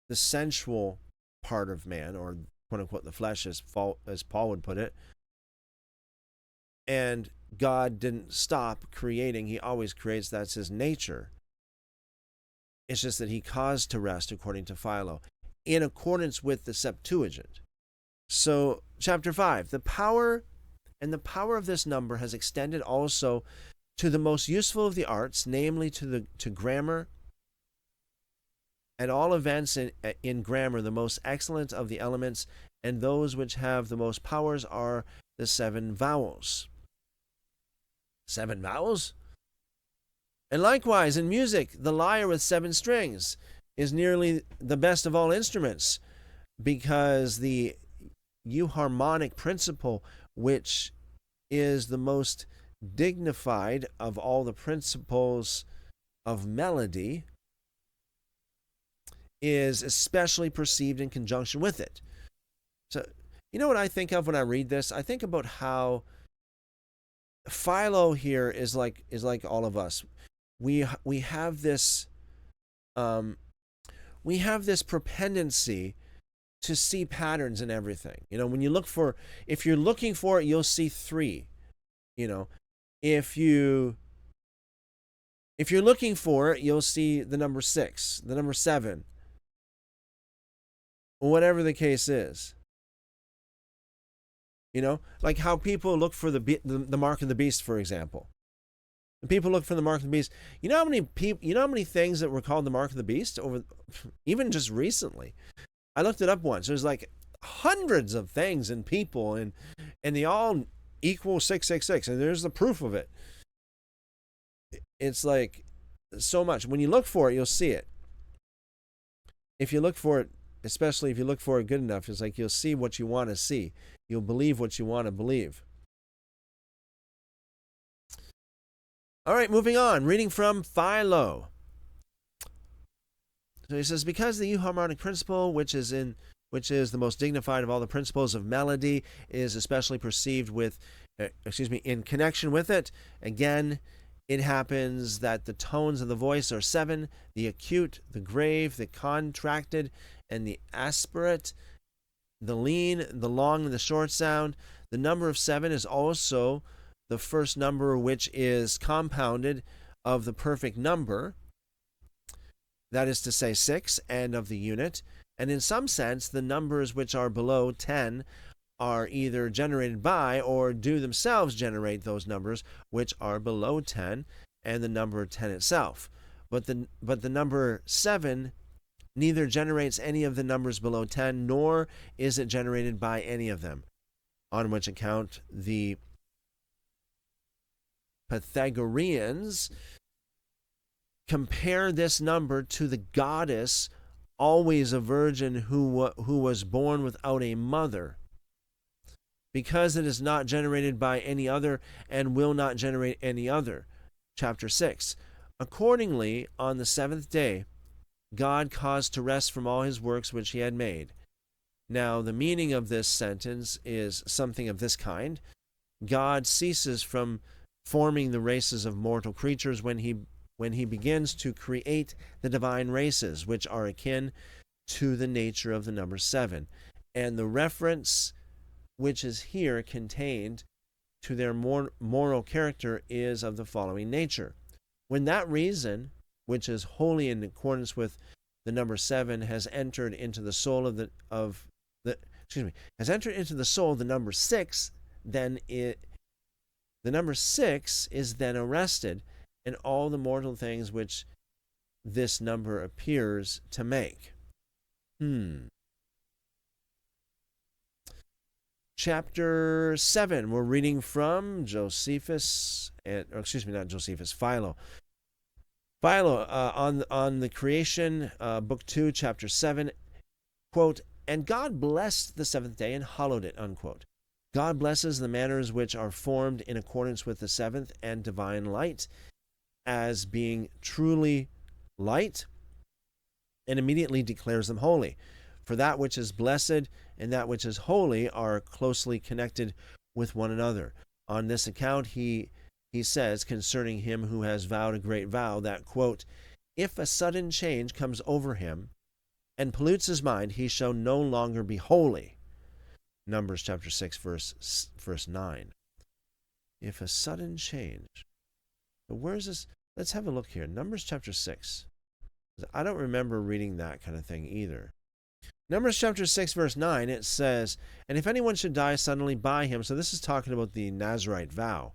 the sensual part of man, or quote-unquote the flesh, as Paul would put it. And God didn't stop creating. He always creates. That's his nature. It's just that he caused to rest, according to Philo, in accordance with the Septuagint. So, chapter 5, the power of this number has extended also to the most useful of the arts, namely to grammar. At all events, in grammar, the most excellent of the elements, and those which have the most powers, are the 7 vowels. 7 vowels? And likewise, in music, the lyre with 7 strings is nearly the best of all instruments, because the euharmonic principle, which is the most dignified of all the principles of melody, is especially perceived in conjunction with it. So, you know what I think of when I read this? I think about how Philo here is like all of us. We have this propensity to see patterns in everything. When you look for, if you're looking for it, you'll see 3. If you're looking for it, you'll see the number 6, the number 7, whatever the case is. Like how people look for the mark of the beast, for example. People look for the mark of the beast. You know how many things that were called the mark of the beast over, even just recently? I looked it up once. There's like hundreds of things and people, and they all equal 666, and there's the proof of it. It's like so much. When you look for it, you'll see it. If you look for it, especially if you look for it good enough, it's like you'll see what you want to see. You'll believe what you want to believe. All right, moving on. Reading from Philo. So he says, because the euharmonic principle, which is the most dignified of all the principles of melody, is especially perceived in connection with it. Again, it happens that the tones of the voice are 7, the acute, the grave, the contracted, and the aspirate, the lean, the long, and the short sound. The number of 7 is also the first number which is compounded of the perfect number, that is to say 6, and of the unit. And in some sense, the numbers which are below 10 are either generated by or do themselves generate those numbers which are below 10 and the number 10 itself. But the number 7 neither generates any of the numbers below 10, nor is it generated by any of them, on which account the Pythagoreans compare this number to the goddess, always a virgin, who was born without a mother, because it is not generated by any other and will not generate any other. Chapter 6. Accordingly, on the 7th day, God caused to rest from all his works which he had made. Now, the meaning of this sentence is something of this kind. God ceases from forming the races of mortal creatures when he begins to create the divine races, which are akin to the nature of the number 7. And the reference which is here contained to their moral character is of the following nature. When that reason, which is wholly in accordance with the number 7, has entered into the soul the number 6, then the number 6 is then arrested in all the mortal things which this number appears to make. Chapter 7, we're reading from Philo. Philo, on the creation, book 2, chapter 7, quote, "And God blessed the 7th day and hallowed it," unquote. God blesses the manners which are formed in accordance with the 7th and divine light as being truly light, and immediately declares them holy. For that which is blessed and that which is holy are closely connected with one another. On this account, he says concerning him who has vowed a great vow that, quote, "If a sudden change comes over him and pollutes his mind, he shall no longer be holy." Numbers chapter 6, verse 9. If a sudden change. But where's this? Let's have a look here. Numbers chapter 6. I don't remember reading that kind of thing either. Numbers chapter 6, verse 9, it says, "And if anyone should die suddenly by him," so this is talking about the Nazirite vow,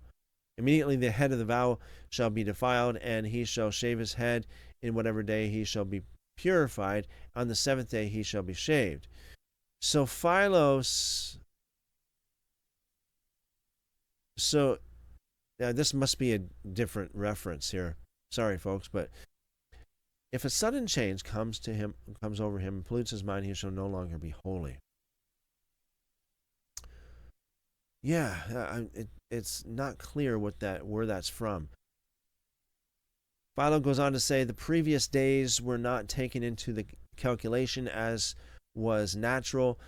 "immediately the head of the vow shall be defiled, and he shall shave his head in whatever day he shall be purified. On the 7th day he shall be shaved." So Philos, this must be a different reference here. Sorry, folks, but if a sudden change comes over him, and pollutes his mind, he shall no longer be holy. Yeah, it's not clear where that's from. Philo goes on to say the previous days were not taken into the calculation as was natural,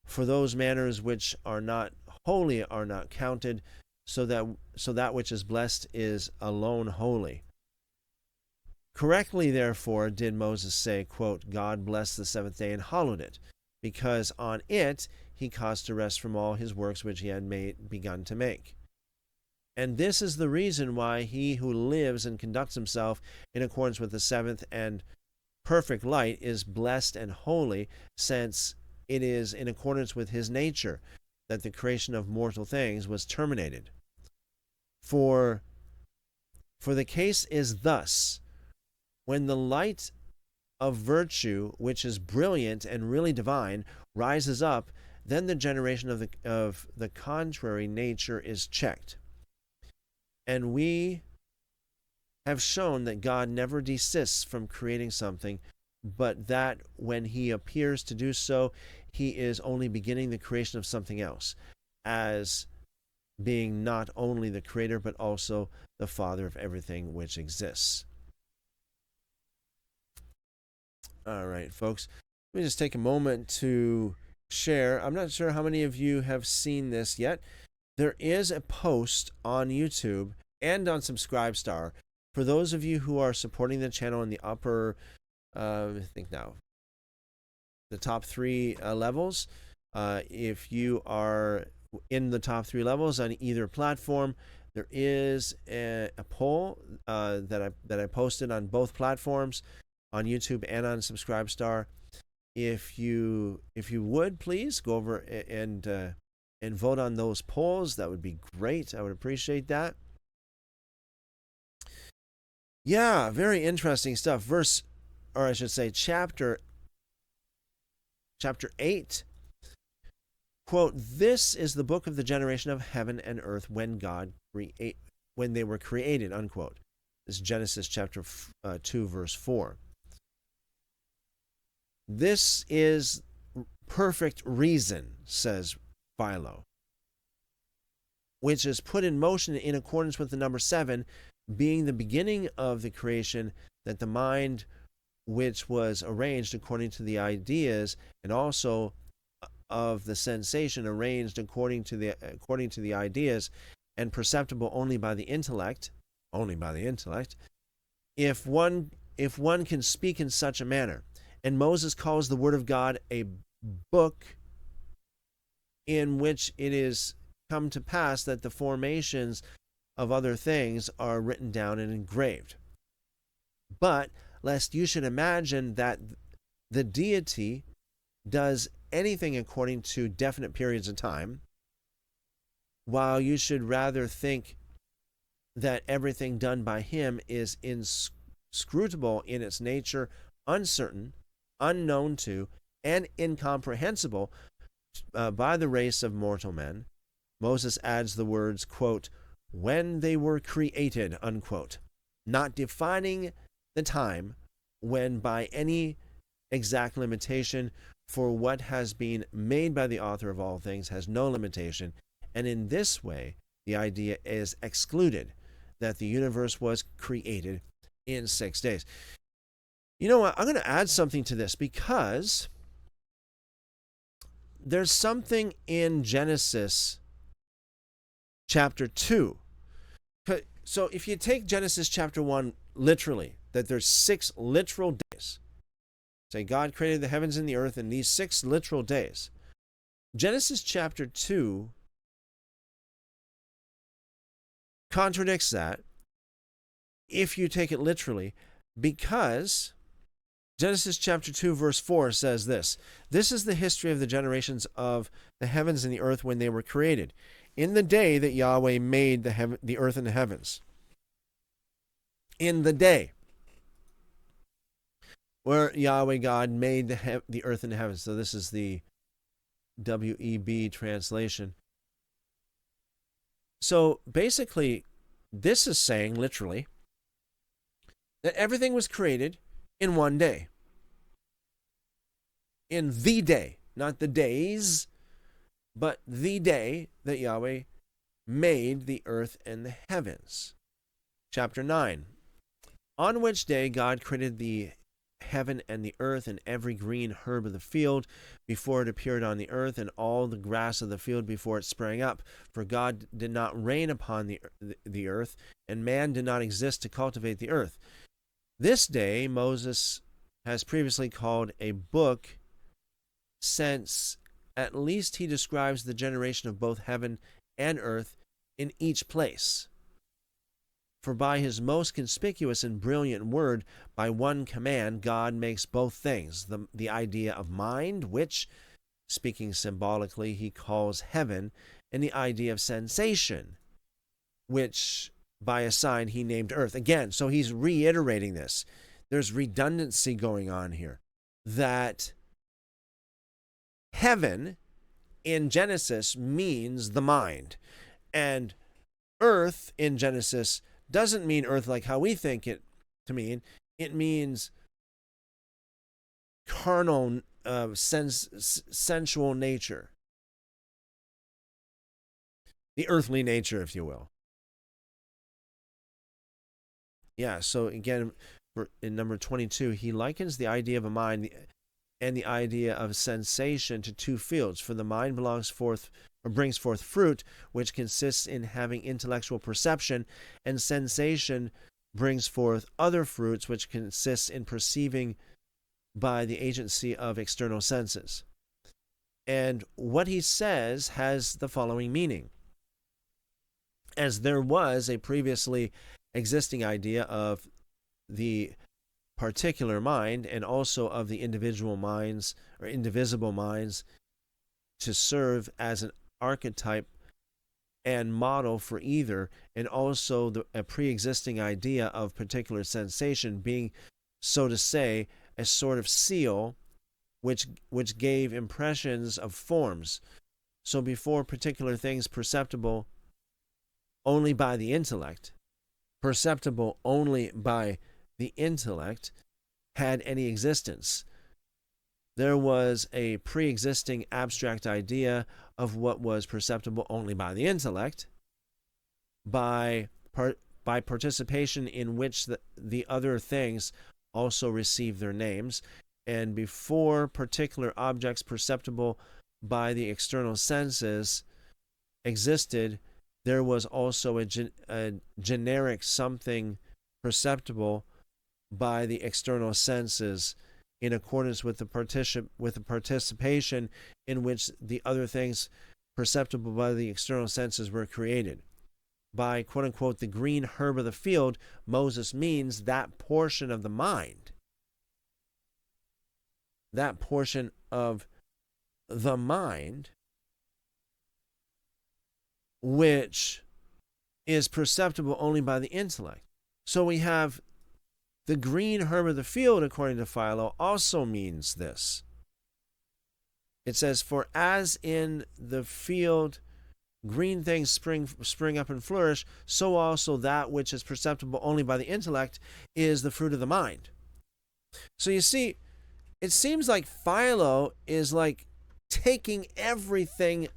for those manners which are not holy are not counted, so that which is blessed is alone holy. Correctly, therefore, did Moses say, quote, "God blessed the 7th day and hallowed it, because on it he caused to rest from all his works which he had begun to make." And this is the reason why he who lives and conducts himself in accordance with the 7th and perfect light is blessed and holy, since it is in accordance with his nature that the creation of mortal things was terminated. For the case is thus: when the light of virtue, which is brilliant and really divine, rises up, then the generation of the contrary nature is checked. And we have shown that God never desists from creating something, but that when he appears to do so, he is only beginning the creation of something else, as being not only the creator, but also the father of everything which exists. All right, folks. Let me just take a moment to share. I'm not sure how many of you have seen this yet. There is a post on YouTube and on Subscribestar for those of you who are supporting the channel in the upper, I think now, the top 3 levels. If you are in the top 3 levels on either platform, there is a poll that I posted on both platforms, on YouTube and on Subscribestar. If you would please go over and vote on those polls, that would be great. I would appreciate that. Yeah, very interesting stuff. Chapter 8. Quote, "This is the book of the generation of heaven and earth when they were created," unquote. This is Genesis chapter 2, verse 4. "This is perfect reason," says Philo, "which is put in motion in accordance with the number 7, being the beginning of the creation, that the mind which was arranged according to the ideas, and also of the sensation arranged according to the ideas, and perceptible only by the intellect, if one can speak in such a manner. And Moses calls the word of God a book, in which it is come to pass that the formations of other things are written down and engraved. But lest you should imagine that the deity does anything according to definite periods of time, while you should rather think that everything done by him is inscrutable in its nature, uncertain, unknown to, and incomprehensible by the race of mortal men, Moses adds the words, quote, "when they were created," unquote, not defining the time when by any exact limitation, for what has been made by the author of all things has no limitation, and in this way the idea is excluded that the universe was created in 6 days. You know what? I'm going to add something to this, because there's something in Genesis chapter 2. So if you take Genesis chapter 1 literally, that there's 6 literal days, say God created the heavens and the earth in these 6 literal days. Genesis chapter 2 contradicts that if you take it literally, because Genesis chapter 2 verse 4 says this: "This is the history of the generations of the heavens and the earth when they were created, in the day that Yahweh made the earth and the heavens." In the day where Yahweh God made the earth and the heavens. So this is the WEB translation. So basically, this is saying literally that everything was created in one day. In the day, not the days, but the day that Yahweh made the earth and the heavens. Chapter 9. "On which day God created the heaven and the earth and every green herb of the field before it appeared on the earth, and all the grass of the field before it sprang up. For God did not rain upon the earth, and man did not exist to cultivate the earth. This day Moses has previously called a book, since at least he describes the generation of both heaven and earth in each place. For by his most conspicuous and brilliant word, by one command, God makes both things, the idea of mind, which, speaking symbolically, he calls heaven, and the idea of sensation, which by a sign he named earth." Again, so he's reiterating this. There's redundancy going on here, that heaven in Genesis means the mind, and earth in Genesis doesn't mean earth like how we think it to mean. It means carnal, sensual nature, the earthly nature, if you will. Yeah, so again, in number 22, he likens the idea of a mind and the idea of sensation to two fields. For the mind brings forth fruit, which consists in having intellectual perception, and sensation brings forth other fruits, which consists in perceiving by the agency of external senses. And what he says has the following meaning. As there was a previously existing idea of the particular mind and also of the individual minds or indivisible minds to serve as an archetype and model for either, and also a pre-existing idea of particular sensation being, so to say, a sort of seal which gave impressions of forms. So before particular things perceptible only by the intellect, had any existence, there was a pre-existing abstract idea of what was perceptible only by the intellect, by participation in which the other things also receive their names. And before particular objects perceptible by the external senses existed, there was also a generic something perceptible by the external senses, in accordance with the participation in which the other things perceptible by the external senses were created. By quote-unquote the green herb of the field, Moses means that portion of the mind, which is perceptible only by the intellect. So we have the green herb of the field, according to Philo, also means this. It says, for as in the field green things spring up and flourish, so also that which is perceptible only by the intellect is the fruit of the mind. So you see, it seems like Philo is like taking everything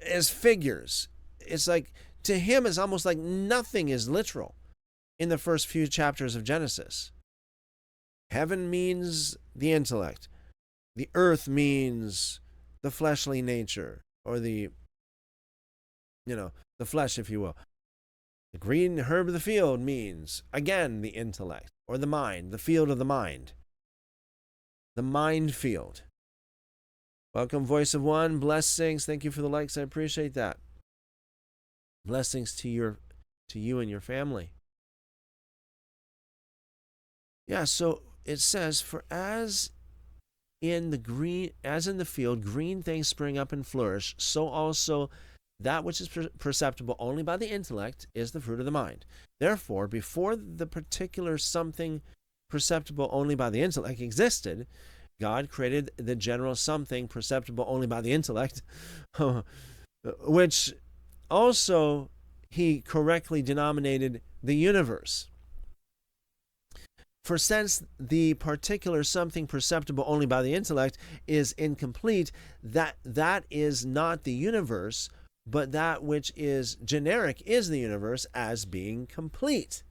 as figures. It's like, to him, it's almost like nothing is literal in the first few chapters of Genesis. Heaven means the intellect. The earth means the fleshly nature, or the flesh, if you will. The green herb of the field means, again, the intellect, or the mind, the field of the mind. The mind field. Welcome, Voice of One. Blessings. Thank you for the likes. I appreciate that. Blessings to you and your family. Yeah, so it says, for as in the field, green things spring up and flourish, so also that which is perceptible only by the intellect is the fruit of the mind. Therefore, before the particular something perceptible only by the intellect existed, God created the general something perceptible only by the intellect, which also he correctly denominated the universe. For since the particular something perceptible only by the intellect is incomplete, that is not the universe, but that which is generic is the universe as being complete.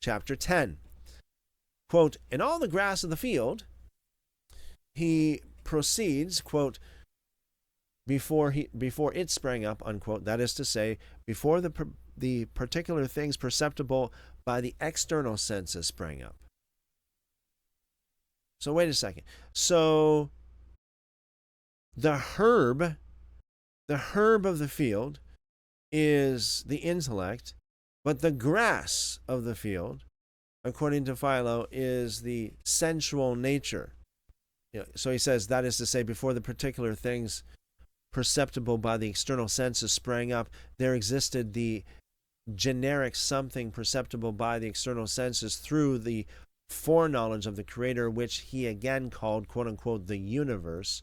Chapter 10. Quote, in all the grass of the field, he proceeds, quote, before it sprang up, unquote, that is to say, before the particular things perceptible by the external senses sprang up. So wait a second. So the herb of the field is the intellect, but the grass of the field, according to Philo, is the sensual nature. So he says, that is to say, before the particular things perceptible by the external senses sprang up, there existed the generic something perceptible by the external senses through the foreknowledge of the Creator, which he again called, quote unquote, the universe.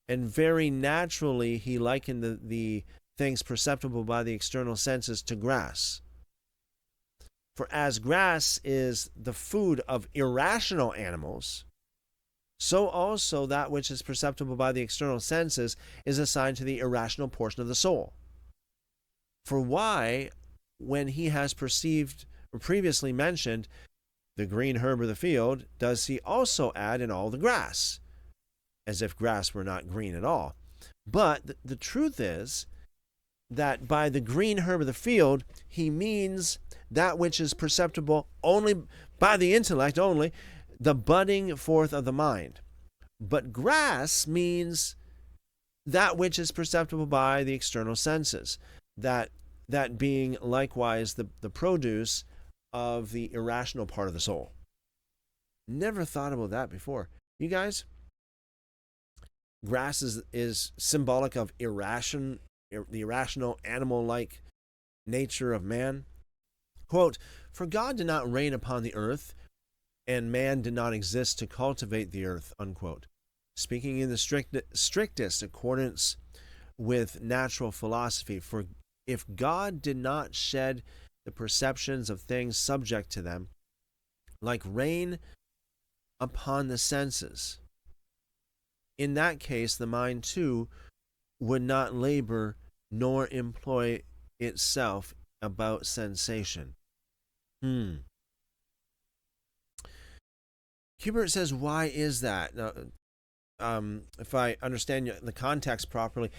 And very naturally, he likened the things perceptible by the external senses to grass. For as grass is the food of irrational animals, so also that which is perceptible by the external senses is assigned to the irrational portion of the soul. For why, when he has perceived or previously mentioned the green herb of the field, does he also add in all the grass, as if grass were not green at all? But the truth is that by the green herb of the field, he means that which is perceptible only by the intellect only, the budding forth of the mind. But grass means that which is perceptible by the external senses, that being likewise the produce of the irrational part of the soul. Never thought about that before. You guys, grass is symbolic of the irrational animal-like nature of man. Quote, "For God did not reign upon the earth, and man did not exist to cultivate the earth," unquote. Speaking in the strictest accordance with natural philosophy, for if God did not shed the perceptions of things subject to them, like rain upon the senses, in that case the mind too would not labor nor employ itself about sensation. Hubert says, why is that? Now, if I understand the context properly,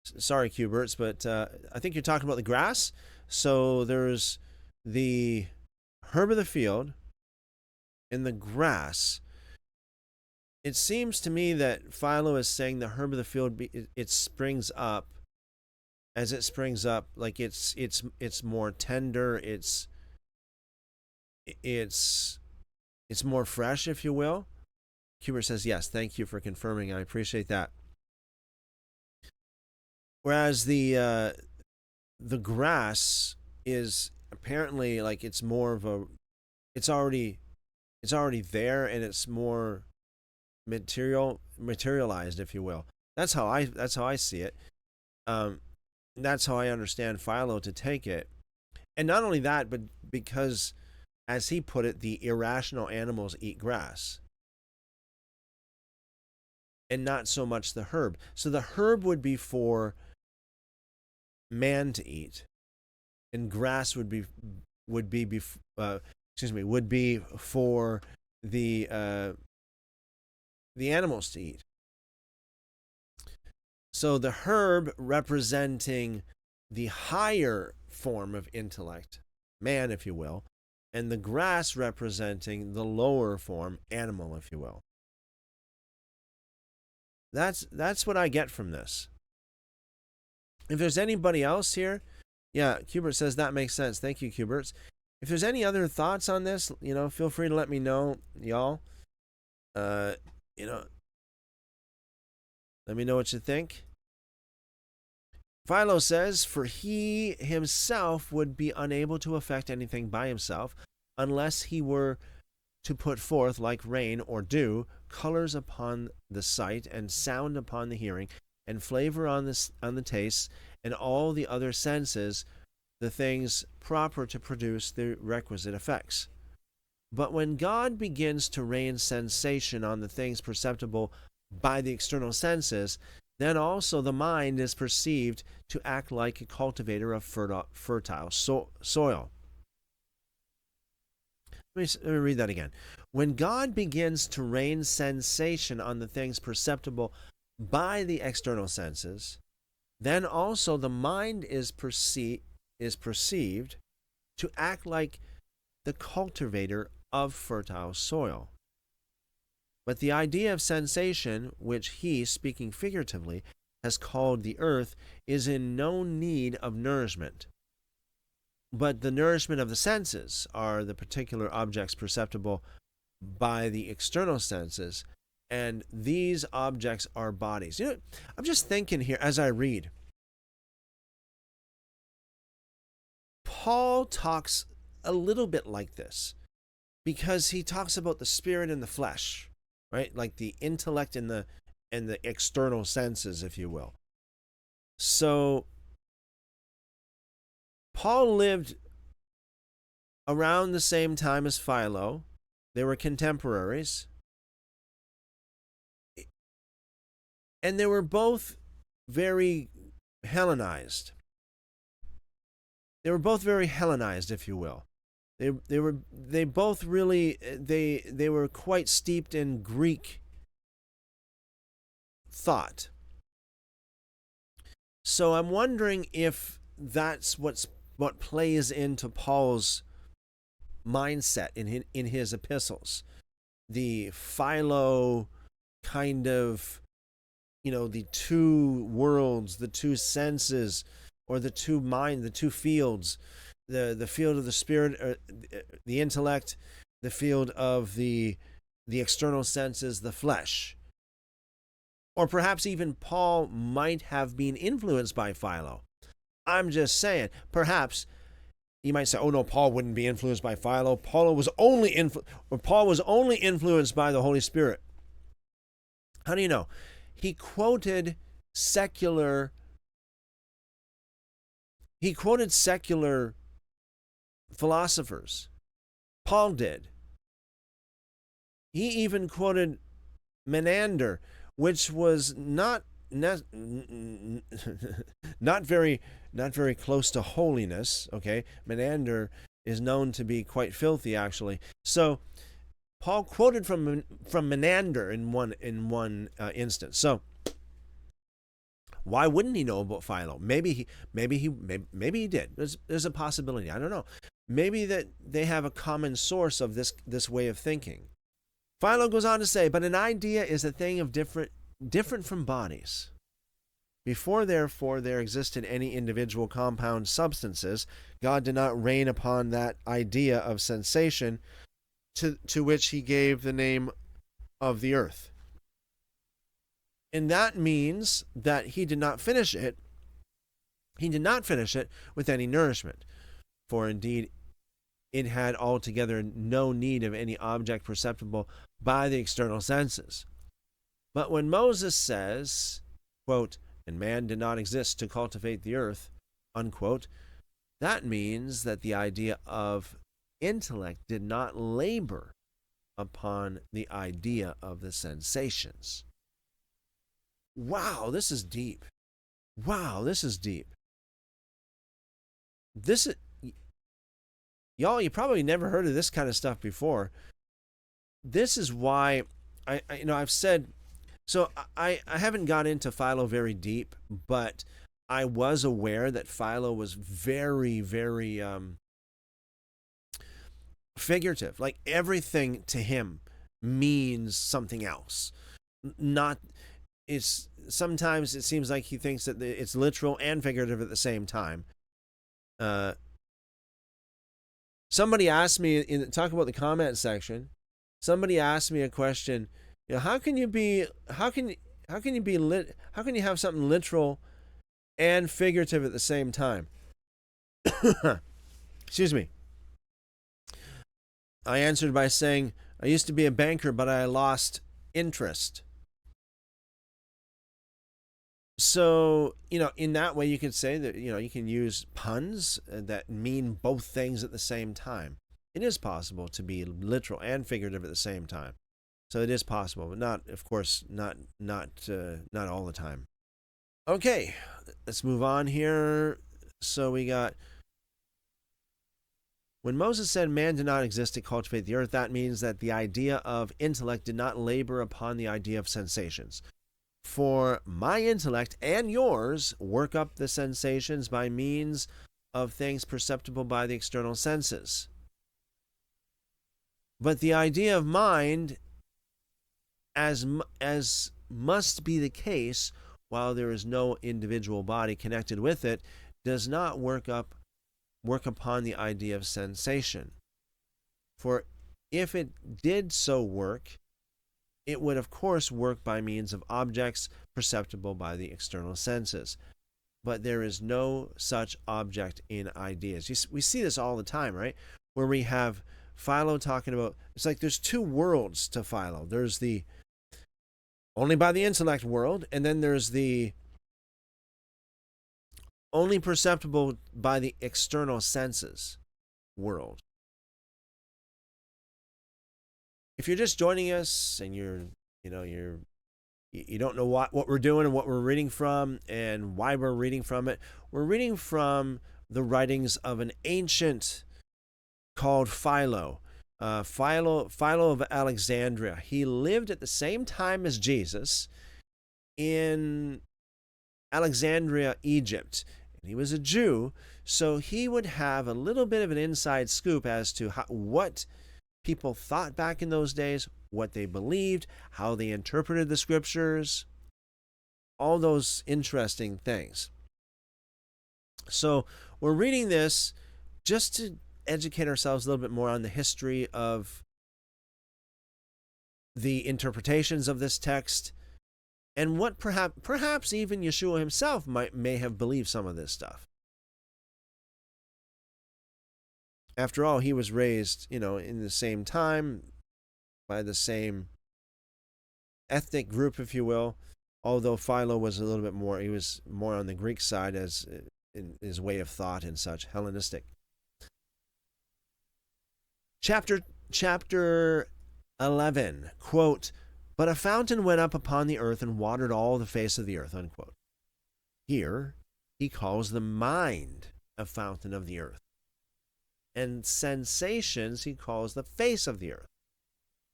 sorry, Huberts, but I think you're talking about the grass. So there's the herb of the field and the grass. It seems to me that Philo is saying the herb of the field, it springs up. As it springs up, like it's more tender. It's more fresh, if you will. Hubert says, yes, thank you for confirming. I appreciate that. Whereas the grass is apparently like it's more of a, it's already there, and it's more materialized, if you will. That's how I see it. That's how I understand Philo to take it. And not only that, but because, as he put it, the irrational animals eat grass, and not so much the herb. So the herb would be for man to eat, and grass would be for the animals to eat. So the herb representing the higher form of intellect, man, if you will, and the grass representing the lower form, animal, if you will. That's what I get from this. If there's anybody else here, yeah, Hubert says that makes sense. Thank you, Hubert. If there's any other thoughts on this, feel free to let me know, y'all. Let me know what you think. Philo says, for he himself would be unable to effect anything by himself unless he were to put forth, like rain or dew, colors upon the sight, and sound upon the hearing, and flavor on the taste, and all the other senses, the things proper to produce the requisite effects. But when God begins to rain sensation on the things perceptible by the external senses, then also the mind is perceived to act like a cultivator of fertile soil. Let me read that again. When God begins to rain sensation on the things perceptible by the external senses, then also the mind is perceived to act like the cultivator of fertile soil. But the idea of sensation, which he, speaking figuratively, has called the earth, is in no need of nourishment. But the nourishment of the senses are the particular objects perceptible by the external senses, and these objects are bodies. I'm just thinking here as I read. Paul talks a little bit like this, because he talks about the spirit and the flesh, right? Like the intellect and the external senses, if you will. So Paul lived around the same time as Philo. They were contemporaries. And they were both very Hellenized. They were both very Hellenized, if you will. They both really they were quite steeped in Greek thought. So I'm wondering if that's what plays into Paul's mindset in his epistles. The Philo kind of, the two worlds, the two senses, or the two fields, the field of the spirit, or the intellect, the field of the external senses, the flesh. Or perhaps even Paul might have been influenced by Philo. I'm just saying, perhaps you might say, "Oh no, Paul wouldn't be influenced by Philo. Paul was only influenced by the Holy Spirit." How do you know? He quoted secular philosophers. Paul did. He even quoted Menander, which was not very close to holiness. Okay, Menander is known to be quite filthy, actually. So Paul quoted from Menander in one instance. So why wouldn't he know about Philo? Maybe he did. There's a possibility. I don't know. Maybe that they have a common source of this way of thinking. Philo goes on to say, "But an idea is a thing of different from bodies. Before, therefore, there existed any individual compound substances, God did not reign upon that idea of sensation to which he gave the name of the earth." And that means that he did not finish it. He did not finish it with any nourishment. For indeed, it had altogether no need of any object perceptible by the external senses. But when Moses says, quote, "And man did not exist to cultivate the earth," unquote, that means that the idea of intellect did not labor upon the idea of the sensations. Wow, this is deep. Wow, this is deep. Y'all, you probably never heard of this kind of stuff before. This is why I've said, so I haven't got into Philo very deep, but I was aware that Philo was very, very figurative. Like everything to him means something else. Sometimes it seems like he thinks that it's literal and figurative at the same time. Somebody asked me talk about the comment section. Somebody asked me a question. How can you have something literal and figurative at the same time? Excuse me. I answered by saying, I used to be a banker, but I lost interest. So, in that way, you could say that, you can use puns that mean both things at the same time. It is possible to be literal and figurative at the same time. So it is possible, but not, of course, not all the time. Okay, let's move on here. So we got, when Moses said man did not exist to cultivate the earth, that means that the idea of intellect did not labor upon the idea of sensations. For my intellect and yours work up the sensations by means of things perceptible by the external senses. But the idea of mind, as must be the case while there is no individual body connected with it, does not work upon the idea of sensation. For if it did so work, it would of course work by means of objects perceptible by the external senses. But there is no such object in ideas. We see this all the time, right? Where we have Philo talking about, it's like there's two worlds to Philo. There's the only by the intellect world, and then there's the only perceptible by the external senses world. If you're just joining us and you don't know what we're doing and what we're reading from and why we're reading from it, we're reading from the writings of an ancient called Philo. Philo of Alexandria. He lived at the same time as Jesus in Alexandria, Egypt. And he was a Jew, so he would have a little bit of an inside scoop as to what people thought back in those days, what they believed, how they interpreted the scriptures, all those interesting things. So we're reading this just to educate ourselves a little bit more on the history of the interpretations of this text, and what perhaps even Yeshua himself may have believed some of this stuff. After all, he was raised, in the same time by the same ethnic group, if you will, although Philo was a little bit more, he was more on the Greek side as in his way of thought and such, Hellenistic. Chapter 11, quote, "But a fountain went up upon the earth and watered all the face of the earth," unquote. Here, he calls the mind a fountain of the earth. And sensations he calls the face of the earth,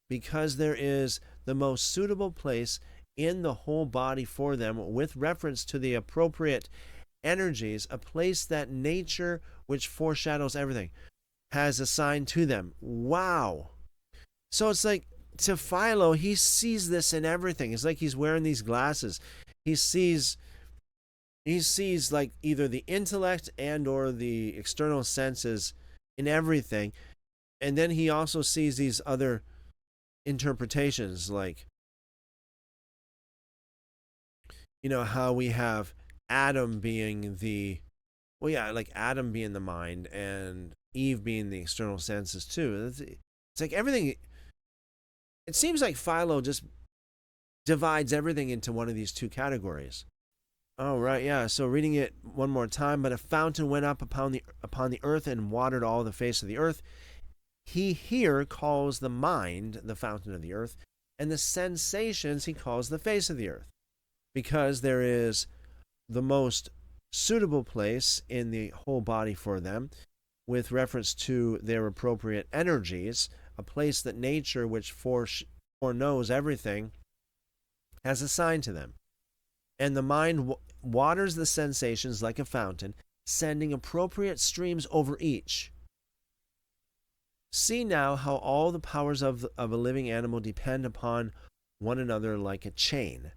because there is the most suitable place in the whole body for them with reference to the appropriate energies, a place that nature, which foreshadows everything, has assigned to them. Wow. So it's like, to Philo, he sees this in everything. It's like he's wearing these glasses. He sees like either the intellect and or the external senses in everything. And then he also sees these other interpretations, like, how we have Adam being Adam being the mind and Eve being the external senses too. It's like everything. It seems like Philo just divides everything into one of these two categories. Oh, right, yeah. So reading it one more time. "But a fountain went up upon the earth and watered all the face of the earth." He here calls the mind the fountain of the earth, and the sensations he calls the face of the earth, because there is the most suitable place in the whole body for them with reference to their appropriate energies, a place that nature, which foreknows everything, has assigned to them. And the mind waters the sensations like a fountain, sending appropriate streams over each. See now how all the powers of a living animal depend upon one another like a chain.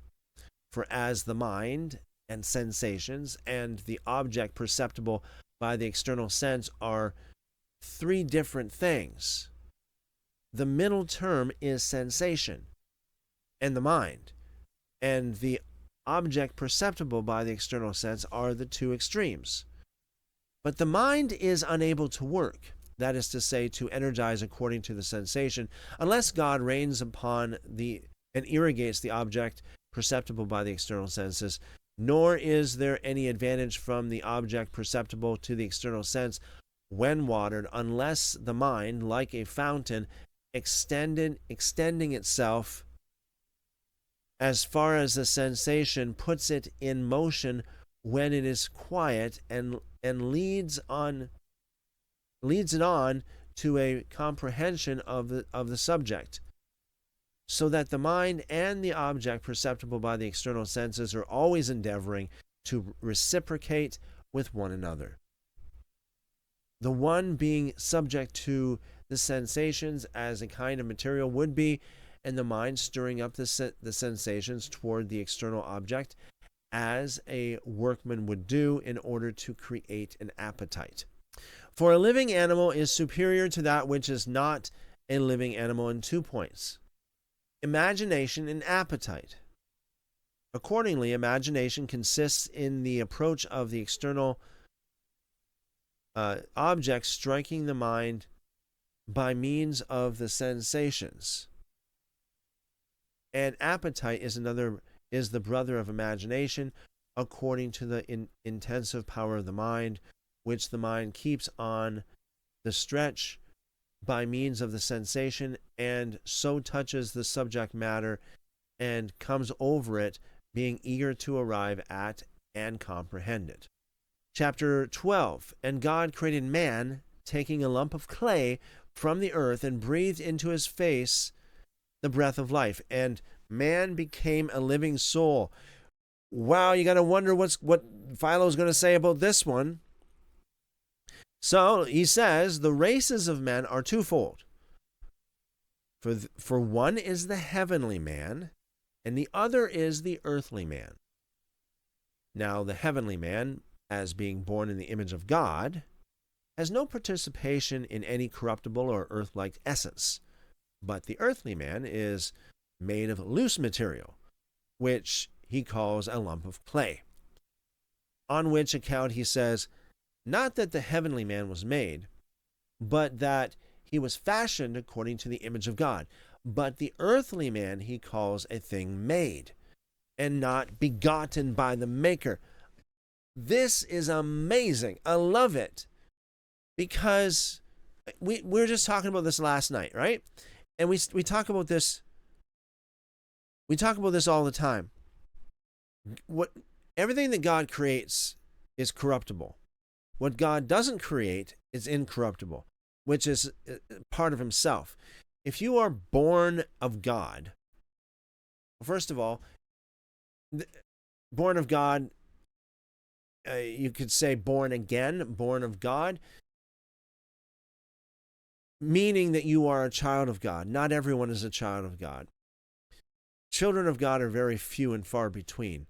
For as the mind and sensations and the object perceptible by the external sense are three different things, the middle term is sensation and the mind, and the object perceptible by the external sense are the two extremes. But the mind is unable to work, that is to say, to energize according to the sensation, unless God reigns upon and irrigates the object perceptible by the external senses, nor is there any advantage from the object perceptible to the external sense when watered, unless the mind, like a fountain, extending itself as far as the sensation, puts it in motion when it is quiet, and leads it on to a comprehension of the subject, so that the mind and the object perceptible by the external senses are always endeavoring to reciprocate with one another, the one being subject to the sensations as a kind of material would be, and the mind stirring up the sensations toward the external object as a workman would do in order to create an appetite. For a living animal is superior to that which is not a living animal in 2 points: imagination and appetite. Accordingly, imagination consists in the approach of the external object striking the mind by means of the sensations. And appetite is the brother of imagination, according to the intensive power of the mind, which the mind keeps on the stretch by means of the sensation, and so touches the subject matter and comes over it, being eager to arrive at and comprehend it. Chapter 12, and God created man, taking a lump of clay from the earth and breathed into his face the breath of life, and man became a living soul. Wow, you got to wonder what Philo is going to say about this one. So he says the races of men are twofold. For one is the heavenly man, and the other is the earthly man. Now, the heavenly man, as being born in the image of God, has no participation in any corruptible or earth-like essence. But the earthly man is made of loose material, which he calls a lump of clay. On which account he says, not that the heavenly man was made, but that he was fashioned according to the image of God. But the earthly man he calls a thing made, and not begotten by the Maker. This is amazing. I love it. Because we were just talking about this last night, right? And we talk about this. We talk about this all the time. Everything that God creates is corruptible. What God doesn't create is incorruptible, which is part of himself. If you are born of God, first of all, born of God, you could say born again, born of God, meaning that you are a child of God. Not everyone is a child of God. Children of God are very few and far between.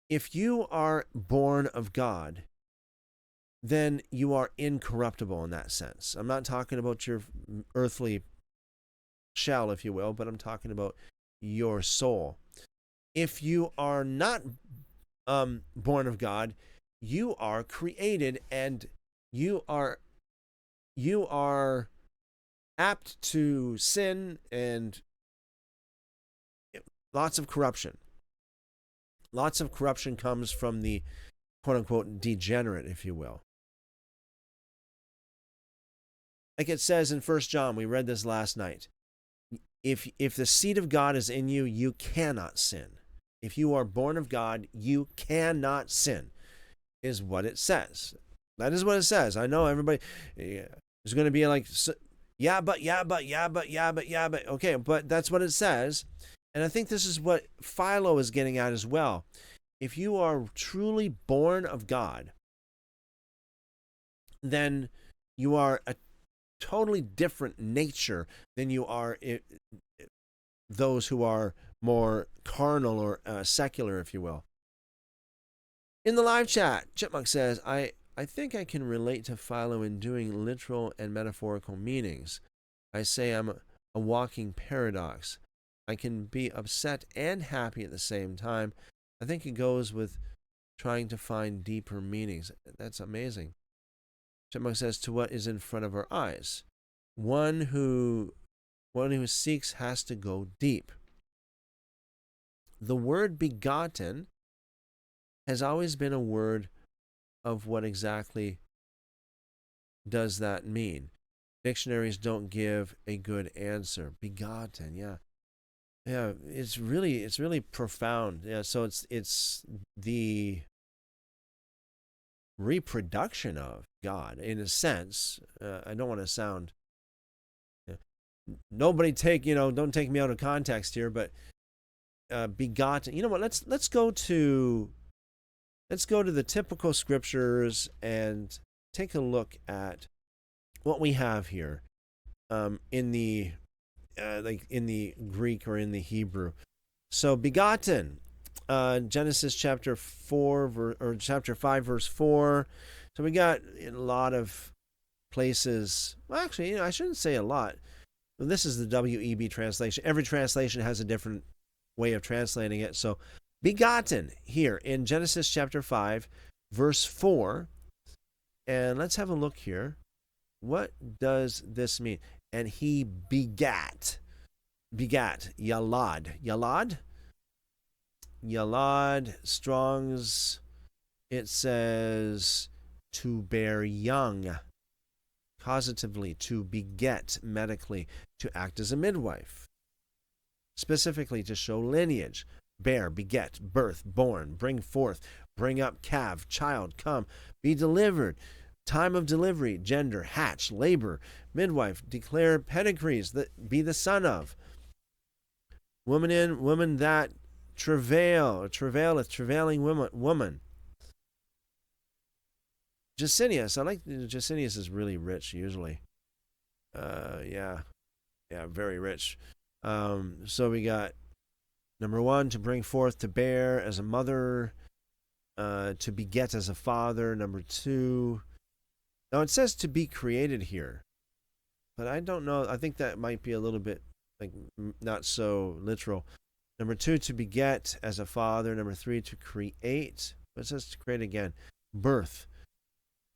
If you are born of God, then you are incorruptible in that sense. I'm not talking about your earthly shell, if you will, but I'm talking about your soul. If you are not born of God, you are created, and you are apt to sin and lots of corruption. Lots of corruption comes from the quote-unquote degenerate, if you will. Like it says in 1 John, we read this last night. If the seed of God is in you, you cannot sin. If you are born of God, you cannot sin, is what it says. That is what it says. I know everybody is going to be like, yeah, but. Okay, but that's what it says. And I think this is what Philo is getting at as well. If you are truly born of God, then you are a totally different nature than you are those who are more carnal or secular, if you will. In the live chat, Chipmunk says, I think I can relate to Philo in doing literal and metaphorical meanings. I say I'm a walking paradox. I can be upset and happy at the same time. I think it goes with trying to find deeper meanings. That's amazing. Chipmunk says, to what is in front of our eyes. One who seeks has to go deep. The word begotten has always been a word of what exactly does that mean. Dictionaries don't give a good answer. Begotten, yeah. Yeah, it's really profound. Yeah, so it's the reproduction of God in a sense. I don't want to sound. Nobody don't take me out of context here, but begotten. You know what? Let's go to the typical scriptures and take a look at what we have here in the Greek or in the Hebrew. So begotten, Genesis chapter 4 or chapter 5 verse 4. So we got in a lot of places. Well, actually, I shouldn't say a lot. This is the WEB translation. Every translation has a different way of translating it. So begotten here in Genesis chapter 5 verse 4. And let's have a look here. What does this mean? And he begat, Yalad, Strong's, it says to bear young, causatively, to beget, medically, to act as a midwife, specifically to show lineage, bear, beget, birth, born, bring forth, bring up, calve, child, come, be delivered, time of delivery, gender, hatch, labor, midwife, declare pedigrees, that be the son of, woman in, woman that, travaileth, travailing woman. Jusinius, I like Jusinius is really rich usually. Yeah, very rich. So we got number 1, to bring forth, to bear as a mother, to beget as a father. Number 2, now it says to be created here, but I don't know. I think that might be a little bit like not so literal. Number 2, to beget as a father. Number 3, to create. But it says to create again. Birth,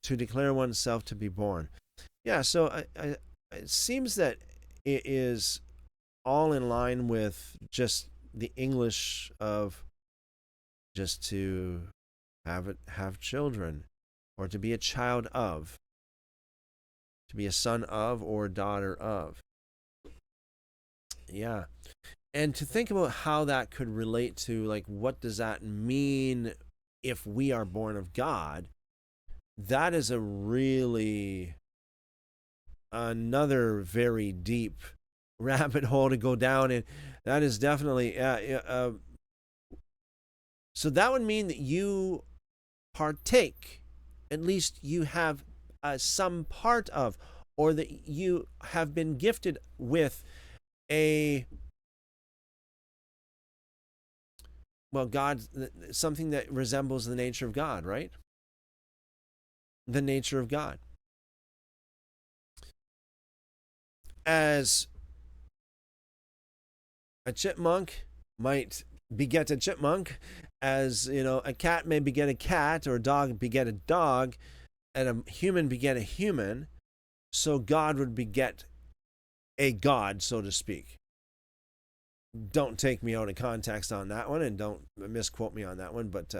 to declare oneself to be born. Yeah, so it seems that it is all in line with just the English of just to have children, or to be a child of, to be a son of or daughter of. Yeah. And to think about how that could relate to, like, what does that mean if we are born of God? That is a really another very deep rabbit hole to go down in. That is definitely so that would mean that you partake, at least you have some part of, or that you have been gifted with God, something that resembles the nature of God, right? The nature of God. As a chipmunk might beget a chipmunk, as a cat may beget a cat, or a dog beget a dog, and a human beget a human, so God would beget a God, so to speak. Don't take me out of context on that one, and don't misquote me on that one, but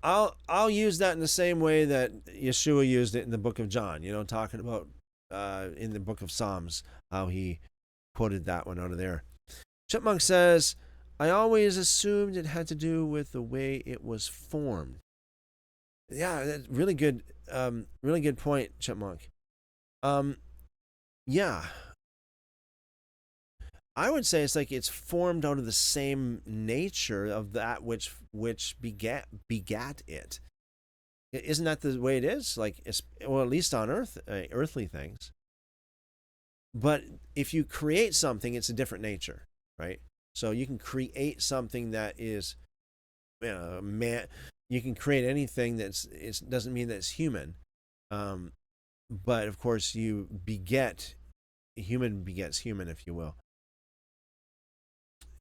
I'll use that in the same way that Yeshua used it in the book of John, talking about in the book of Psalms, how he quoted that one out of there. Chipmunk says, I always assumed it had to do with the way it was formed. Yeah, that's really good point, Chipmunk. Yeah. I would say it's like it's formed out of the same nature of that which begat it. Isn't that the way it is? Like, well, at least on earth, earthly things. But if you create something, it's a different nature, right? So you can create something that is, man. You can create anything it doesn't mean that it's human, but of course you beget. Human begets human, if you will.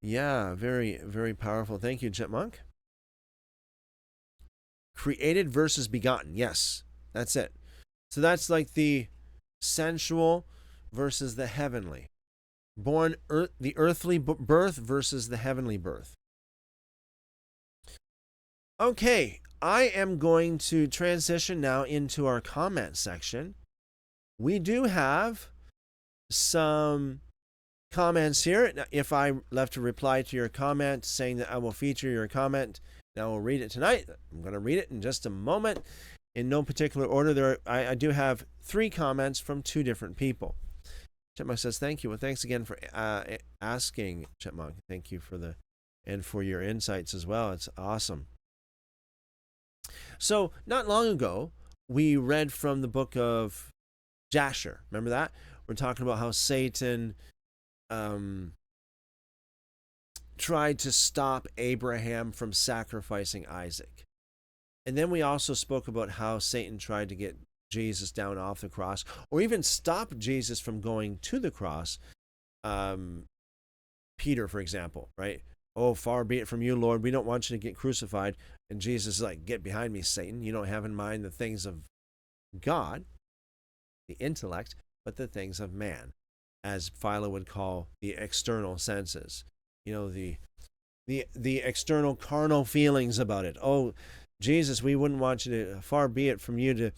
Yeah, very, very powerful. Thank you, Chipmunk. Created versus begotten. Yes, that's it. So that's like the sensual versus the heavenly. The earthly birth versus the heavenly birth. Okay, I am going to transition now into our comment section. We do have some comments here. If I left a reply to your comment saying that I will feature your comment, I will read it tonight. I'm going to read it in just a moment in no particular order. I do have 3 comments from 2 different people. Chipmunk says, thank you. Well, thanks again for asking, Chipmunk. Thank you for your insights as well. It's awesome. So not long ago, we read from the book of Jasher. Remember that? We're talking about how Satan tried to stop Abraham from sacrificing Isaac. And then we also spoke about how Satan tried to get Jesus down off the cross, or even stop Jesus from going to the cross. Peter, for example, right? Oh, far be it from you, Lord. We don't want you to get crucified. And Jesus is like, get behind me, Satan. You don't have in mind the things of God, the intellect, but the things of man, as Philo would call the external senses. The external carnal feelings about it. Oh, Jesus, we wouldn't want you to, far be it from you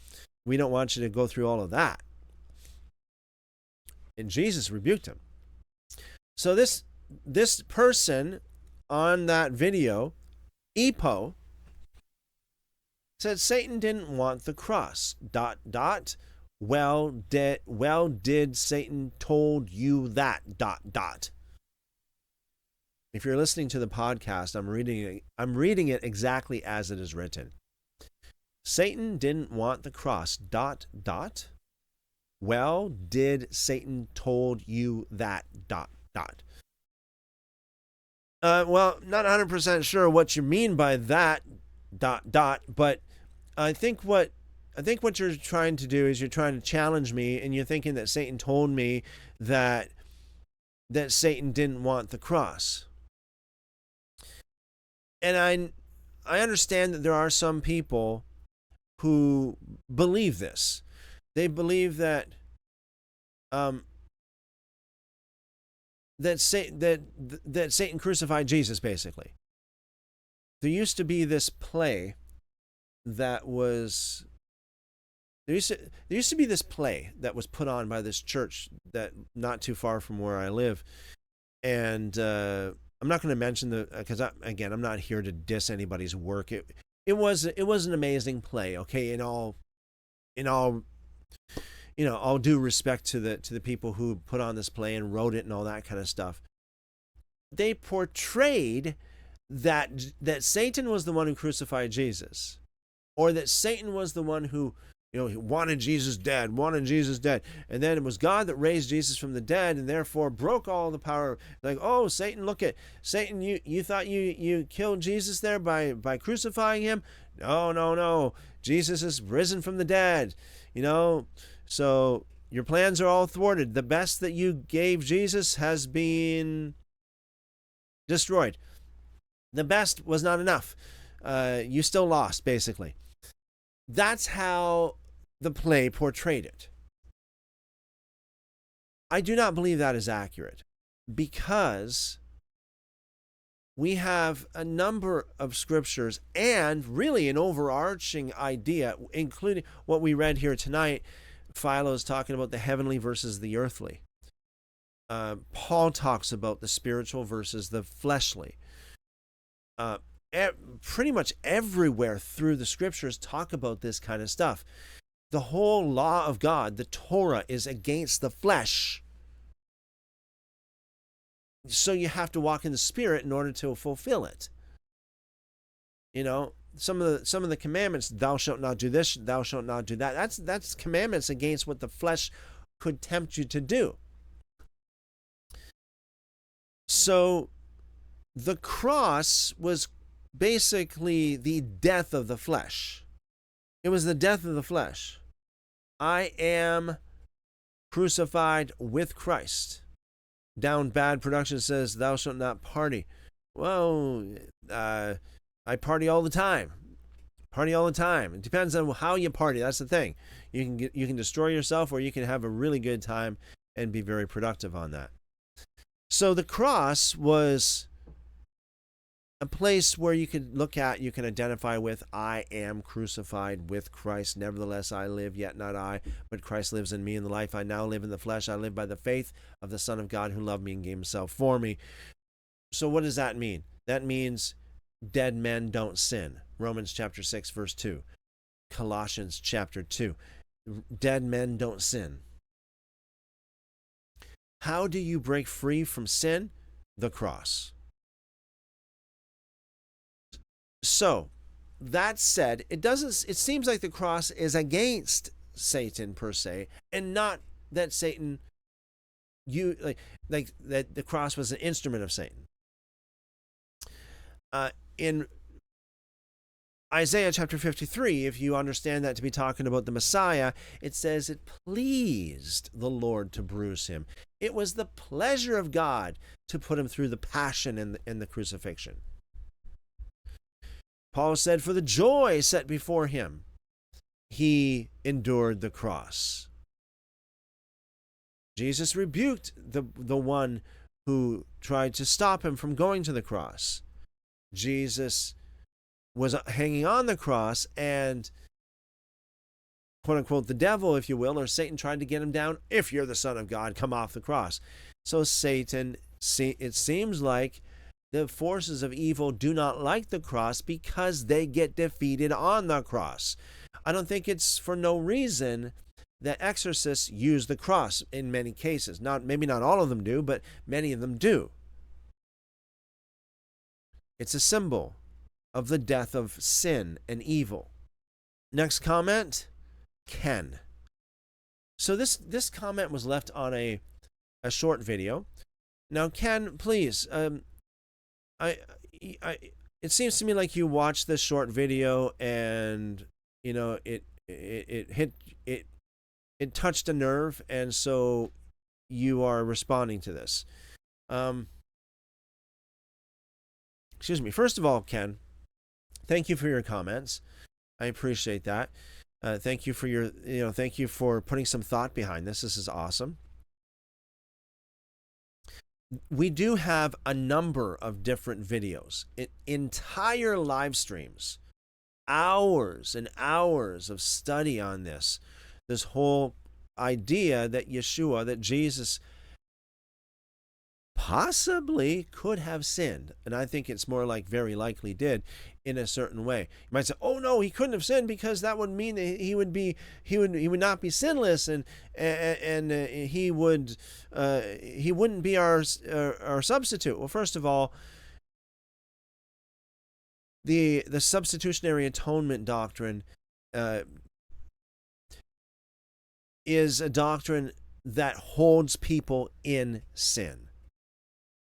we don't want you to go through all of that. And Jesus rebuked him. So this person on that video, Epo, said Satan didn't want the cross. ... Well did Satan told you that ... If you're listening to the podcast, I'm reading it exactly as it is written. Satan didn't want the cross ... Well did Satan told you that ... Well, not 100% sure what you mean by that ... But I think what you're trying to do is you're trying to challenge me, and you're thinking that Satan told me that Satan didn't want the cross. And I understand that there are some people who believe this. They believe that Satan crucified Jesus, basically. There used to be this play that was there used to be this play that was put on by this church that not too far from where I live, and I'm not going to mention because I'm not here to diss anybody's work. It was an amazing play, okay, in all all due respect to the people who put on this play and wrote it and all that kind of stuff. They portrayed that Satan was the one who crucified Jesus, or that Satan was the one who wanted Jesus dead, and then it was God that raised Jesus from the dead, and therefore broke all the power. Like, oh, Satan, look at Satan! You thought you killed Jesus there by crucifying him? No, Jesus is risen from the dead. So your plans are all thwarted. The best that you gave Jesus has been destroyed. The best was not enough. You still lost, basically. That's how the play portrayed it. I do not believe that is accurate, because we have a number of scriptures and really an overarching idea, including what we read here tonight. Philo is talking about the heavenly versus the earthly. Paul talks about the spiritual versus the fleshly. Pretty much everywhere through the scriptures talk about this kind of stuff. The whole law of God, the Torah, is against the flesh. So you have to walk in the Spirit in order to fulfill it. Some of the commandments, thou shalt not do this, thou shalt not do that. That's commandments against what the flesh could tempt you to do. So the cross was basically the death of the flesh. It was the death of the flesh. I am crucified with Christ. Down Bad Production says, thou shalt not party. Well, I party all the time. It depends on how you party. That's the thing. You can destroy yourself, or you can have a really good time and be very productive on that. So the cross was a place where you can identify with, I am crucified with Christ. Nevertheless, I live, yet not I, but Christ lives in me. In the life I now live in the flesh, I live by the faith of the Son of God who loved me and gave himself for me. So what does that mean? That means dead men don't sin. Romans chapter 6, verse 2. Colossians chapter 2. Dead men don't sin. How do you break free from sin? The cross. So, that said, it seems like the cross is against Satan per se, and not that Satan, like that the cross was an instrument of Satan. In Isaiah chapter 53, if you understand that to be talking about the Messiah, it says it pleased the Lord to bruise him. It was the pleasure of God to put him through the passion and the crucifixion. Paul said, for the joy set before him, he endured the cross. Jesus rebuked the one who tried to stop him from going to the cross. Jesus was hanging on the cross, and quote unquote the devil, if you will, or Satan, tried to get him down. If you're the Son of God, come off the cross. So Satan it seems like the forces of evil do not like the cross because they get defeated on the cross. I don't think it's for no reason that exorcists use the cross in many cases. Maybe not all of them do, but many of them do. It's a symbol of the death of sin and evil. Next comment, Ken. So this comment was left on a short video. Now, Ken, please, it seems to me like you watched this short video and it touched a nerve, and so you are responding to this. Excuse me. First of all, Ken, thank you for your comments. I appreciate that. Thank you for putting some thought behind this. This is awesome. We do have a number of different videos, entire live streams, hours and hours of study on this whole idea that Jesus possibly could have sinned. And I think it's more like very likely did in a certain way. You might say, oh no, he couldn't have sinned because that would mean that he would not be sinless, and he wouldn't be our substitute. Well, first of all, the substitutionary atonement doctrine is a doctrine that holds people in sin.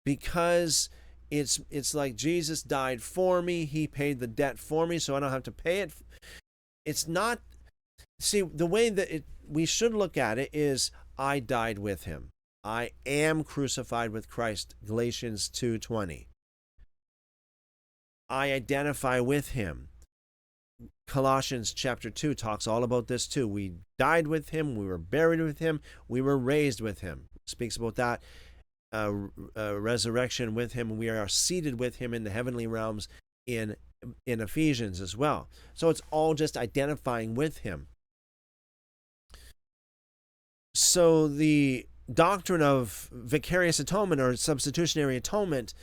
Because it's like Jesus died for me, he paid the debt for me, so I don't have to pay it. It's not, see, the way that we should look at it is, I died with him. I am crucified with Christ, Galatians 2:20. I identify with him. Colossians chapter 2 talks all about this too. We died with him, we were buried with him, we were raised with him. Speaks about that. Resurrection with him, and we are seated with him in the heavenly realms in Ephesians as well. So it's all just identifying with him. So the doctrine of vicarious atonement or substitutionary atonement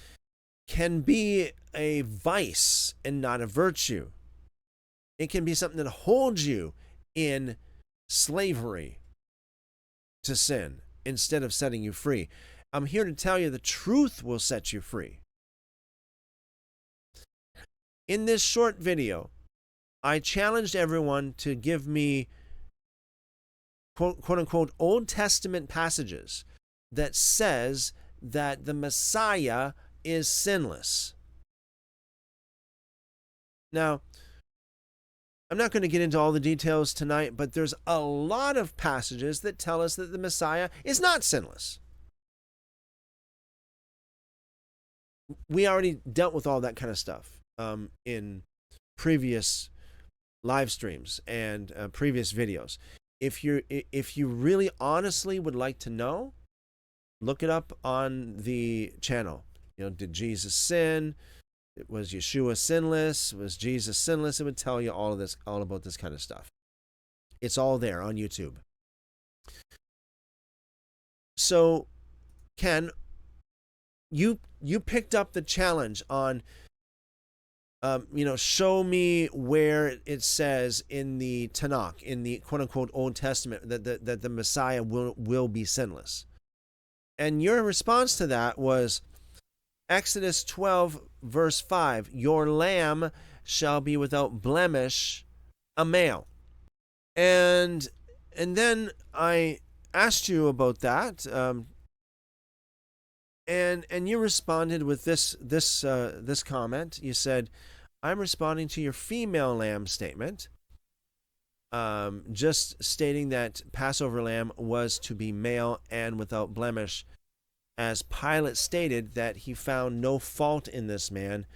can be a vice and not a virtue. It can be something that holds you in slavery to sin instead of setting you free. I'm here to tell you the truth will set you free. In this short video, I challenged everyone to give me quote unquote Old Testament passages that says that the Messiah is sinless. Now, I'm not going to get into all the details tonight, but there's a lot of passages that tell us that the Messiah is not sinless. We already dealt with all that kind of stuff in previous live streams and previous videos. If you really honestly would like to know, look it up on the channel. Did Jesus sin? Was Yeshua sinless? Was Jesus sinless? It would tell you all about this kind of stuff. It's all there on YouTube. So, Ken, you picked up the challenge on, show me where it says in the Tanakh, in the quote-unquote Old Testament, that the Messiah will be sinless. And your response to that was Exodus 12, verse 5, your lamb shall be without blemish, a male. And then I asked you about that, and you responded with this comment. You said, I'm responding to your female lamb statement, just stating that Passover lamb was to be male and without blemish, as Pilate stated that he found no fault in this man.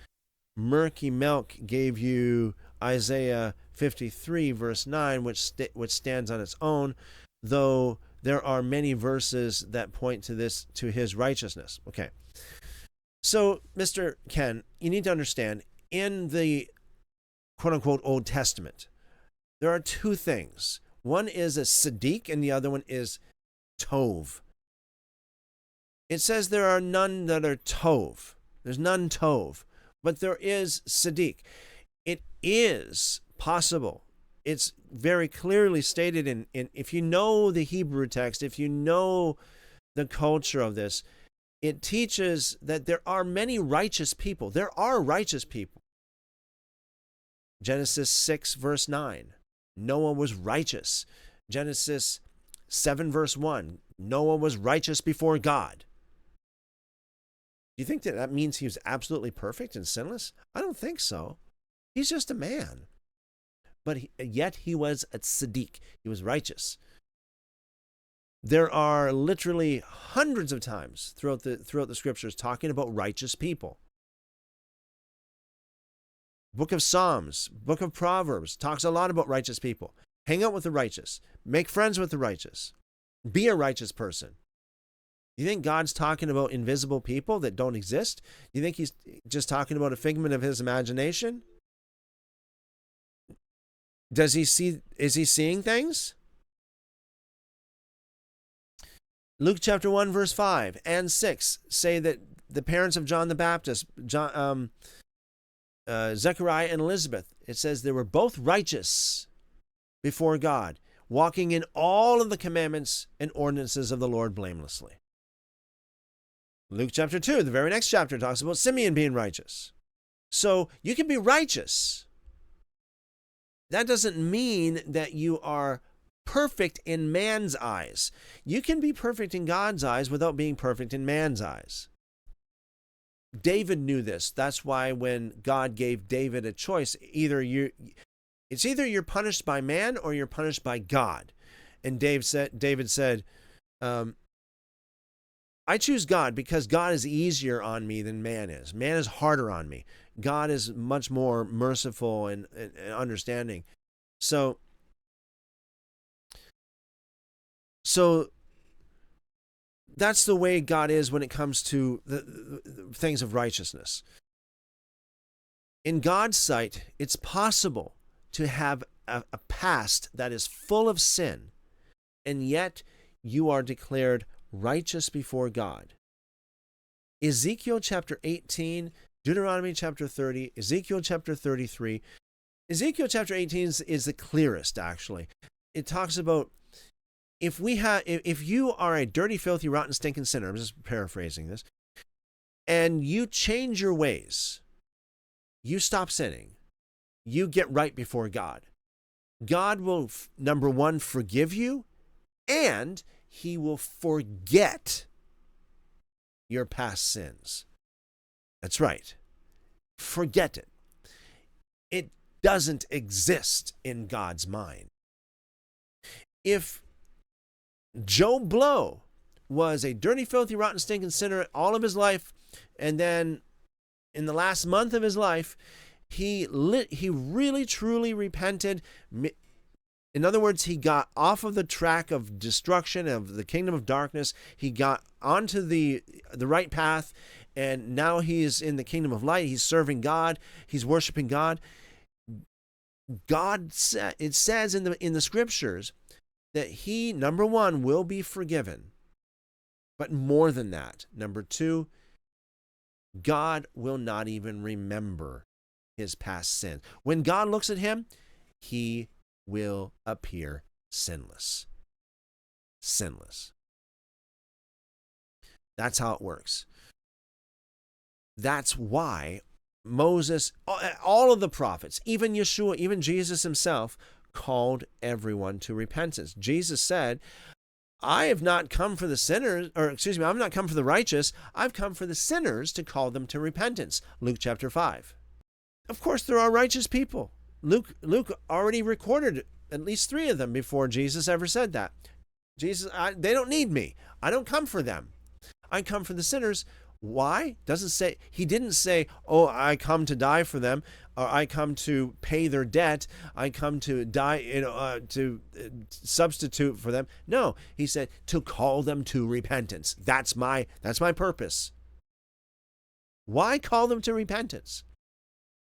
Murky Milk gave you Isaiah 53, verse 9, which stands on its own, though there are many verses that point to his righteousness. Okay. So, Mr. Ken, you need to understand, in the quote-unquote Old Testament, there are two things. One is a Sadiq and the other one is Tov. It says there are none that are tov. There's none tov, but there is Siddiq. It is possible. It's very clearly stated in if you know the Hebrew text, if you know the culture of this, it teaches that there are many righteous people. There are righteous people. Genesis 6, verse 9, Noah was righteous. Genesis 7, verse 1, Noah was righteous before God. Do you think that that means he was absolutely perfect and sinless? I don't think so. He's just a man. But yet he was a tzaddik. He was righteous. There are literally hundreds of times throughout the scriptures talking about righteous people. Book of Psalms, Book of Proverbs talks a lot about righteous people. Hang out with the righteous. Make friends with the righteous. Be a righteous person. You think God's talking about invisible people that don't exist? You think he's just talking about a figment of his imagination? Is he seeing things? Luke chapter 1, verse 5 and 6 say that the parents of John the Baptist, Zechariah and Elizabeth, it says they were both righteous before God, walking in all of the commandments and ordinances of the Lord blamelessly. Luke chapter 2, the very next chapter, talks about Simeon being righteous. So you can be righteous. That doesn't mean that you are perfect in man's eyes. You can be perfect in God's eyes without being perfect in man's eyes. David knew this. That's why when God gave David a choice, it's either you're punished by man or you're punished by God. And David said, I choose God because God is easier on me than man is. Man is harder on me. God is much more merciful and understanding. So that's the way God is when it comes to the things of righteousness. In God's sight, it's possible to have a past that is full of sin, and yet you are declared righteous before God. Ezekiel chapter 18, Deuteronomy chapter 30, Ezekiel chapter 33. Ezekiel chapter 18 is the clearest, actually. It talks about if you are a dirty, filthy, rotten, stinking sinner, I'm just paraphrasing this, and you change your ways, you stop sinning, you get right before God, God will, number one, forgive you, and he will forget your past sins. That's right. Forget it. It doesn't exist in God's mind. If Joe Blow was a dirty, filthy, rotten, stinking sinner all of his life, and then in the last month of his life, he really, truly repented. In other words, he got off of the track of destruction of the kingdom of darkness. He got onto the right path, and now he's in the kingdom of light. He's serving God. He's worshiping God. It says in the scriptures that he, number one, will be forgiven. But more than that, number two, God will not even remember his past sin. When God looks at him, he will appear sinless. Sinless. That's how it works. That's why Moses, all of the prophets, even Yeshua, even Jesus himself, called everyone to repentance. Jesus said, I have not come for the sinners, I've not come for the righteous. I've come for the sinners to call them to repentance. Luke chapter 5. Of course, there are righteous people. Luke already recorded at least 3 of them before Jesus ever said that. They don't need me. I don't come for them. I come for the sinners. Why? He didn't say, oh, I come to die for them, or I come to pay their debt. I come to die, to substitute for them. No, he said to call them to repentance. That's my purpose. Why call them to repentance?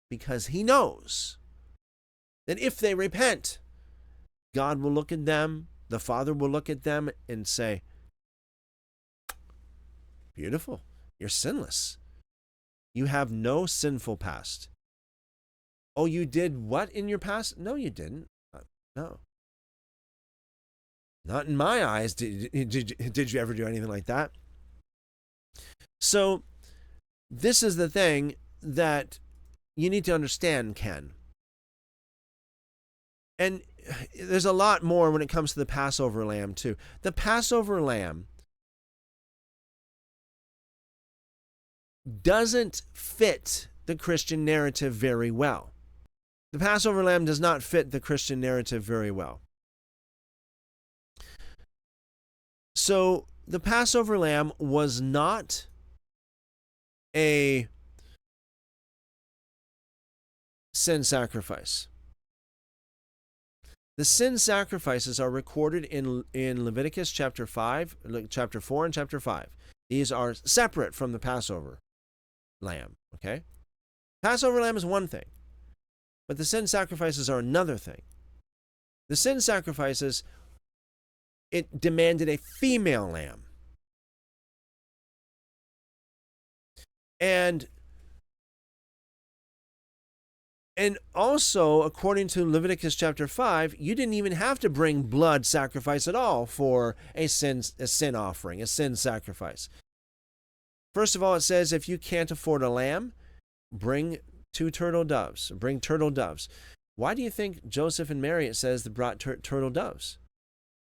Because he knows that if they repent, God will look at them, the Father will look at them and say, Beautiful. You're sinless. You have no sinful past. Oh, you did what in your past? No, you didn't. No. Not in my eyes did you ever do anything like that. So this is the thing that you need to understand, Ken. And there's a lot more when it comes to the Passover lamb, too. The Passover lamb doesn't fit the Christian narrative very well. The Passover lamb does not fit the Christian narrative very well. So the Passover lamb was not a sin sacrifice. The sin sacrifices are recorded in Leviticus chapter 5, chapter 4 and chapter 5. These are separate from the Passover lamb, okay? Passover lamb is one thing, but the sin sacrifices are another thing. The sin sacrifices, it demanded a female lamb. And also, according to Leviticus chapter 5, you didn't even have to bring blood sacrifice at all for a sin offering, a sin sacrifice. First of all, it says if you can't afford a lamb, bring turtle doves. Why do you think Joseph and Mary, it says, they brought turtle doves?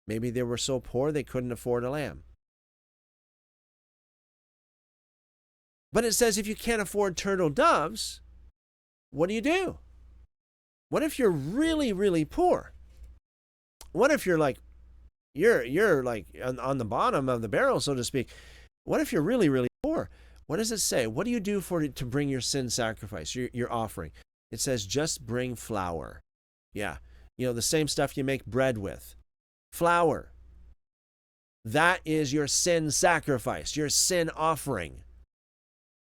Maybe they were so poor they couldn't afford a lamb. But it says if you can't afford turtle doves, what do? What if you're really, really poor? What if you're like, you're like on the bottom of the barrel, so to speak? What if you're really, really poor? What does it say? What do you do to bring your sin sacrifice, your offering? It says just bring flour. Yeah, the same stuff you make bread with. Flour. That is your sin sacrifice, your sin offering.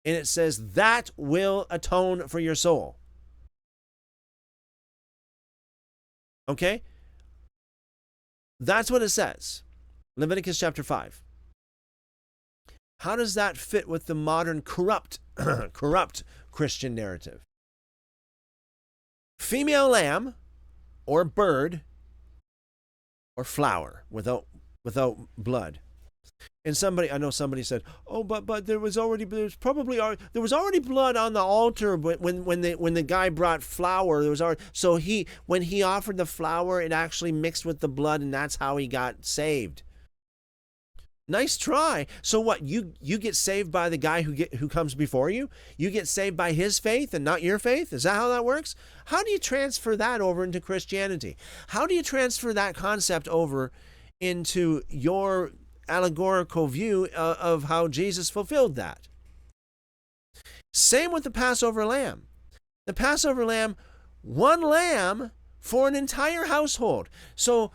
And it says that will atone for your soul. Okay? That's what it says. Leviticus chapter 5. How does that fit with the modern corrupt Christian narrative? Female lamb or bird or flour without blood. And I know somebody said, "Oh, but there was already blood on the altar when the guy brought flour. When he offered the flour, it actually mixed with the blood, and that's how he got saved." Nice try. So what? You get saved by the guy who comes before you? You get saved by his faith and not your faith? Is that how that works? How do you transfer that over into Christianity? How do you transfer that concept over into your allegorical view of how Jesus fulfilled that? Same with the Passover lamb. The Passover lamb, one lamb for an entire household. So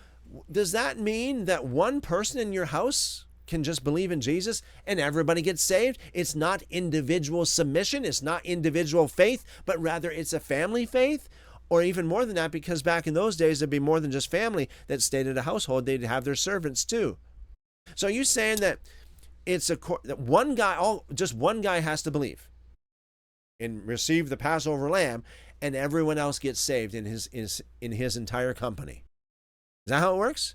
does that mean that one person in your house can just believe in Jesus and everybody gets saved? It's not individual submission, it's not individual faith, but rather it's a family faith. Or even more than that, because back in those days, there'd be more than just family that stayed at a household. They'd have their servants too. So are you saying that that one guy has to believe and receive the Passover lamb, and everyone else gets saved in his entire company? Is that how it works?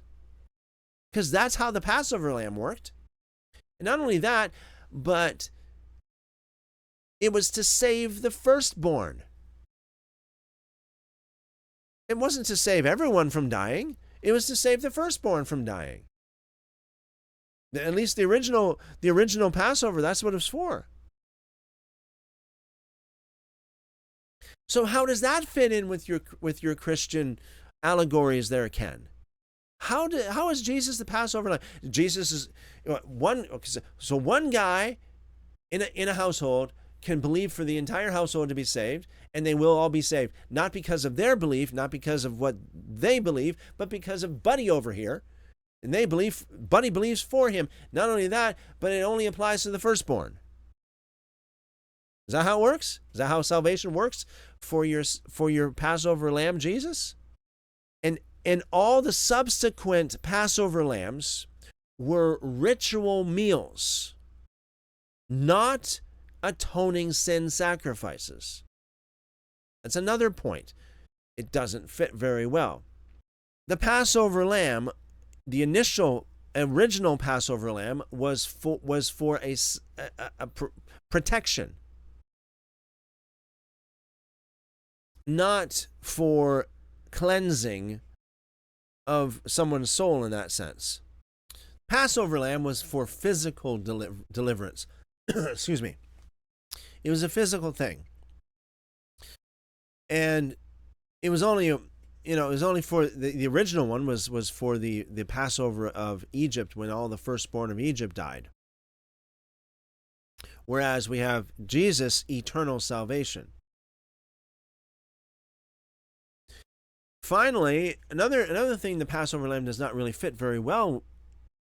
Because that's how the Passover lamb worked. And not only that, but it was to save the firstborn. It wasn't to save everyone from dying. It was to save the firstborn from dying. At least the original Passover, that's what it was for. So how does that fit in with your Christian allegories there, Ken? How is Jesus the Passover lamb? Jesus is one. So one guy in a household can believe for the entire household to be saved, and they will all be saved, not because of their belief, not because of what they believe, but because of Buddy over here. And Buddy believes for him. Not only that, but it only applies to the firstborn. Is that how it works? Is that how salvation works for your Passover lamb, Jesus? And all the subsequent Passover lambs were ritual meals. not atoning sin sacrifices. That's another point. It doesn't fit very well. The Passover lamb, the original Passover lamb, was for a protection, not for cleansing of someone's soul in that sense. Passover lamb was for physical deliverance. Excuse me. It was a physical thing. And it was only, it was only for, the original one was for the Passover of Egypt, when all the firstborn of Egypt died. Whereas we have Jesus' eternal salvation. Finally, another thing the Passover lamb does not really fit very well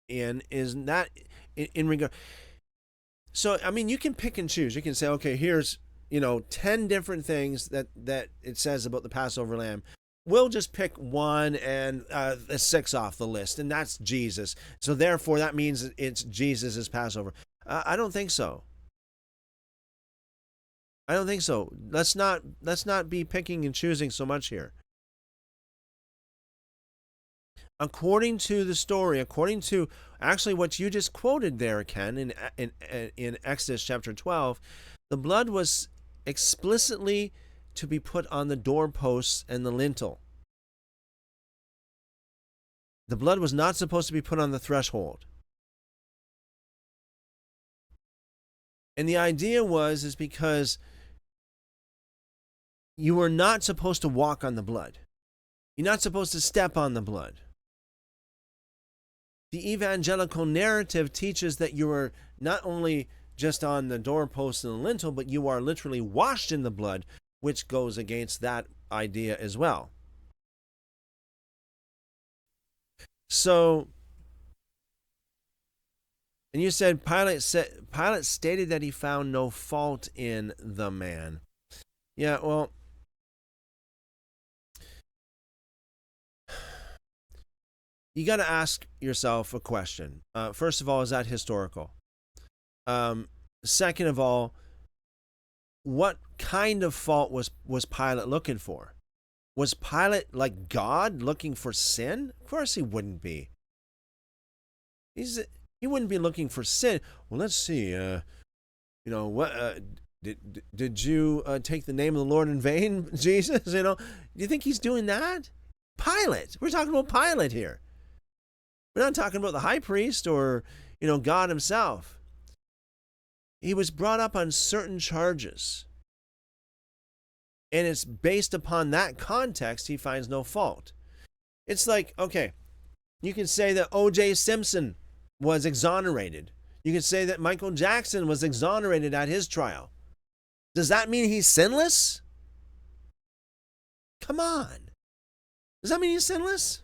in is that in regard. So, I mean, you can pick and choose. You can say, okay, here's, 10 different things that it says about the Passover lamb. We'll just pick one and 6 off the list, and that's Jesus. So therefore, that means it's Jesus' Passover. I don't think so. I don't think so. Let's not be picking and choosing so much here. According to the story, according to actually what you just quoted there, Ken, in Exodus chapter 12, the blood was explicitly to be put on the doorposts and the lintel. The blood was not supposed to be put on the threshold. And the idea is because you were not supposed to walk on the blood. You're not supposed to step on the blood. The evangelical narrative teaches that you are not only just on the doorpost and the lintel, but you are literally washed in the blood, which goes against that idea as well. So, and you said Pilate stated that he found no fault in the man. Yeah, well, you got to ask yourself a question. First of all, is that historical? Second of all, what kind of fault was Pilate looking for? Was Pilate like God looking for sin? Of course he wouldn't be. He wouldn't be looking for sin. Well, let's see. What did you take the name of the Lord in vain, Jesus? Do you think he's doing that? Pilate. We're talking about Pilate here. We're not talking about the high priest or, God himself. He was brought up on certain charges. And it's based upon that context, he finds no fault. It's like, okay, you can say that O.J. Simpson was exonerated. You can say that Michael Jackson was exonerated at his trial. Does that mean he's sinless? Come on. Does that mean he's sinless?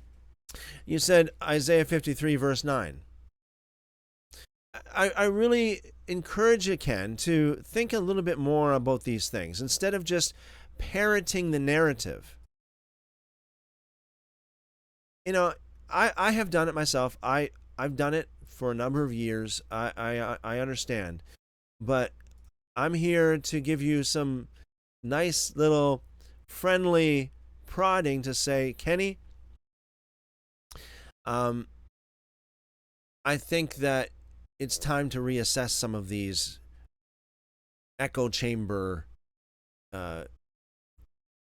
You said Isaiah 53, verse 9. I really encourage you, Ken, to think a little bit more about these things instead of just parroting the narrative. I have done it myself. I've done it for a number of years. I understand. But I'm here to give you some nice little friendly prodding to say, Kenny, I think that it's time to reassess some of these echo chamber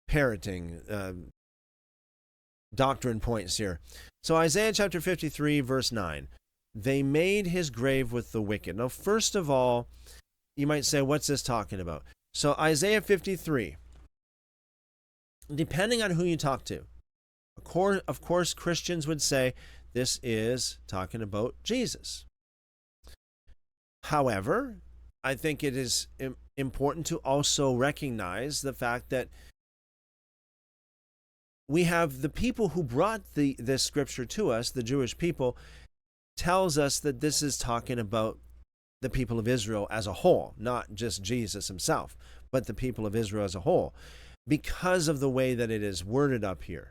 parroting doctrine points here. So Isaiah chapter 53, verse 9. They made his grave with the wicked. Now, first of all, you might say, what's this talking about? So Isaiah 53, depending on who you talk to, of course, Christians would say this is talking about Jesus. However, I think it is important to also recognize the fact that we have the people who brought this scripture to us, the Jewish people, tells us that this is talking about the people of Israel as a whole, not just Jesus himself, but the people of Israel as a whole, because of the way that it is worded up here.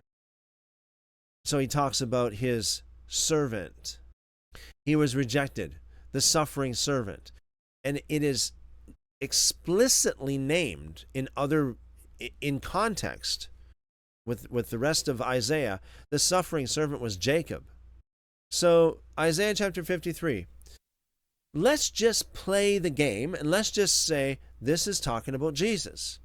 So he talks about his servant. He was rejected, the suffering servant. And it is explicitly named in context with the rest of Isaiah. The suffering servant was Jacob. So Isaiah chapter 53, let's just play the game and let's just say this is talking about Jesus.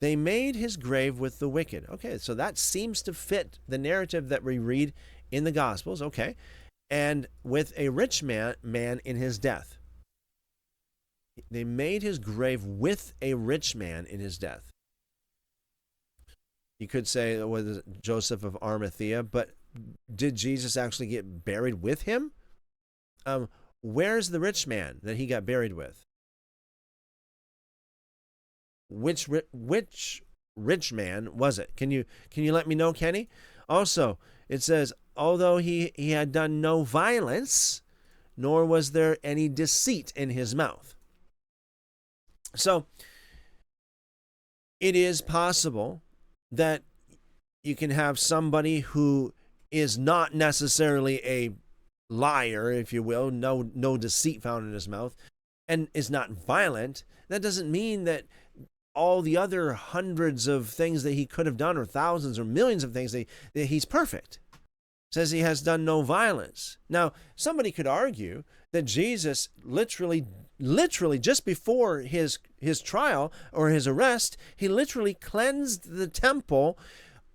They made his grave with the wicked. Okay, so that seems to fit the narrative that we read in the Gospels. Okay, and with a rich man in his death. They made his grave with a rich man in his death. You could say it was Joseph of Arimathea, but did Jesus actually get buried with him? Where's the rich man that he got buried with? Which rich man was it? Can you let me know, Kenny? Also, it says, although he had done no violence, nor was there any deceit in his mouth. So, it is possible that you can have somebody who is not necessarily a liar, if you will, no deceit found in his mouth, and is not violent. That doesn't mean that all the other hundreds of things that he could have done, or thousands or millions of things, that he's perfect. It says he has done no violence. Now, somebody could argue that Jesus literally just before his trial or his arrest, he literally cleansed the temple,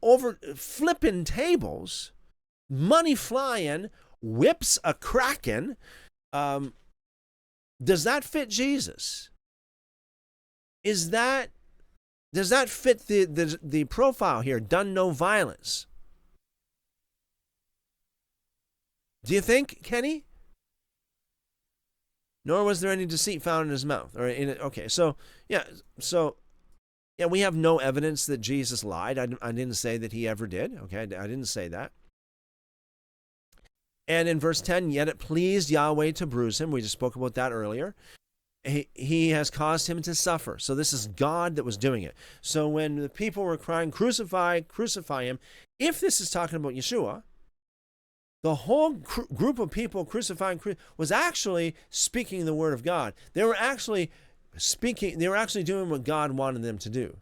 over flipping tables, money flying, whips a cracking. Does that fit Jesus? Does that fit the profile here? Done no violence. Do you think, Kenny? Nor was there any deceit found in his mouth. Okay, so we have no evidence that Jesus lied. I didn't say that he ever did. Okay, I didn't say that. And in verse 10, yet it pleased Yahweh to bruise him. We just spoke about that earlier. He has caused him to suffer. So this is God that was doing it. So when the people were crying, crucify, crucify him, if this is talking about Yeshua, the whole group of people crucifying was actually speaking the word of God. They were actually doing what God wanted them to do.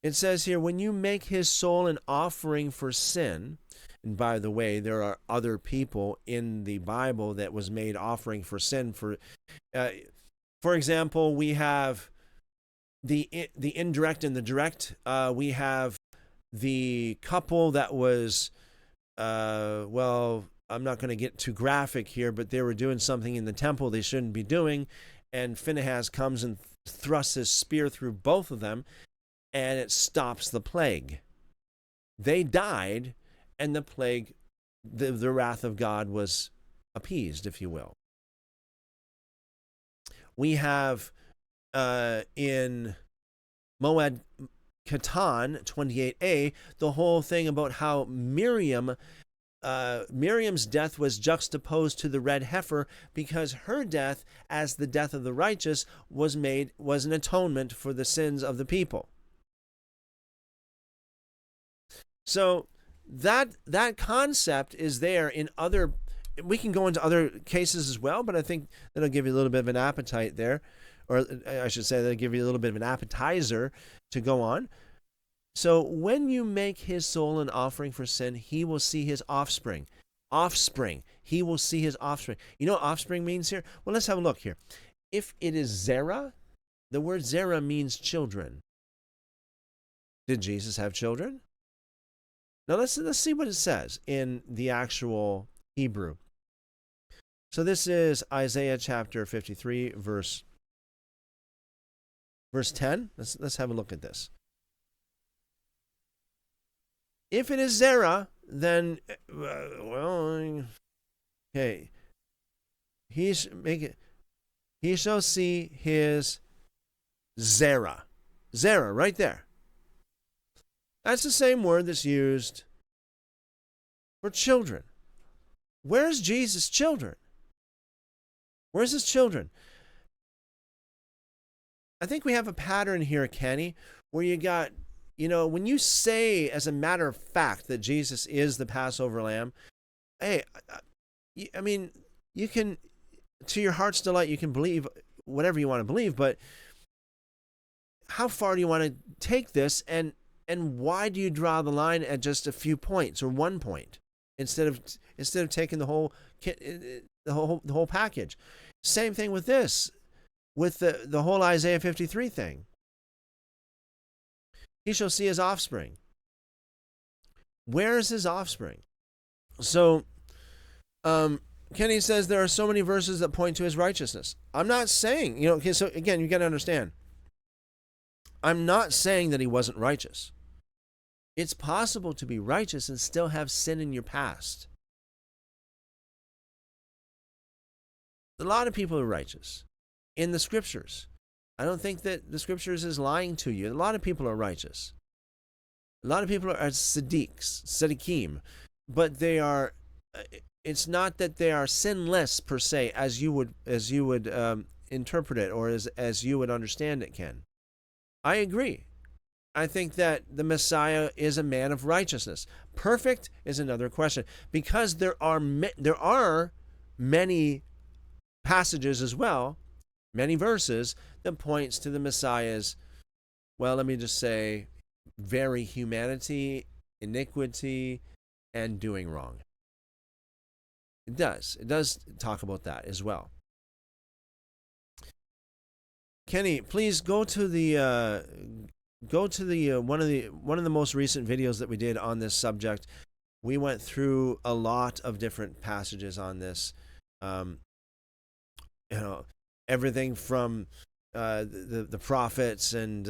It says here, when you make his soul an offering for sin, and by the way, there are other people in the Bible that was made offering for sin. For example, we have the indirect and the direct. We have the couple that was, I'm not going to get too graphic here, but they were doing something in the temple they shouldn't be doing, and Phinehas comes and thrusts his spear through both of them, and it stops the plague. They died, and the plague, the wrath of God was appeased, if you will. We have in Moed Katan 28a, the whole thing about how Miriam's death was juxtaposed to the red heifer, because her death, as the death of the righteous, was an atonement for the sins of the people. So that concept is there in other. We can go into other cases as well, but I think that'll give you a little bit of an appetite there, or I should say that'll give you a little bit of an appetizer to go on. So when you make his soul an offering for sin, he will see his offspring. Offspring. He will see his offspring. You know what offspring means here? Well, let's have a look here. If it is Zerah, the word Zerah means children. Did Jesus have children? Now let's see what it says in the actual Hebrew. So this is Isaiah chapter 53, verse 10. Let's have a look at this. If it is Zerah, then okay. He shall see his Zerah. Zerah, right there. That's the same word that's used for children. Where's Jesus' children? Where's his children? I think we have a pattern here, Kenny, where you got, when you say as a matter of fact that Jesus is the Passover lamb, hey, I mean, you can, to your heart's delight, you can believe whatever you want to believe, but how far do you want to take this, and why do you draw the line at just a few points or 1 point instead of taking the whole package? Same thing with this, with the whole Isaiah 53 thing. He shall see his offspring. Where is his offspring? So, Kenny says there are so many verses that point to his righteousness. I'm not saying, okay, so again, you got to understand. I'm not saying that he wasn't righteous. It's possible to be righteous and still have sin in your past. A lot of people are righteous in the scriptures. I don't think that the scriptures is lying to you. A lot of people are righteous. A lot of people are tzaddikim, but they are. It's not that they are sinless per se, as you would interpret it, or as you would understand it, Ken. I agree. I think that the Messiah is a man of righteousness. Perfect is another question, because there are many passages as well, many verses that points to the Messiah's, well, let me just say, very humanity, iniquity, and doing wrong. It does talk about that as well. Kenny, please go to the one of the most recent videos that we did on this subject. We went through a lot of different passages on this. Everything from the prophets and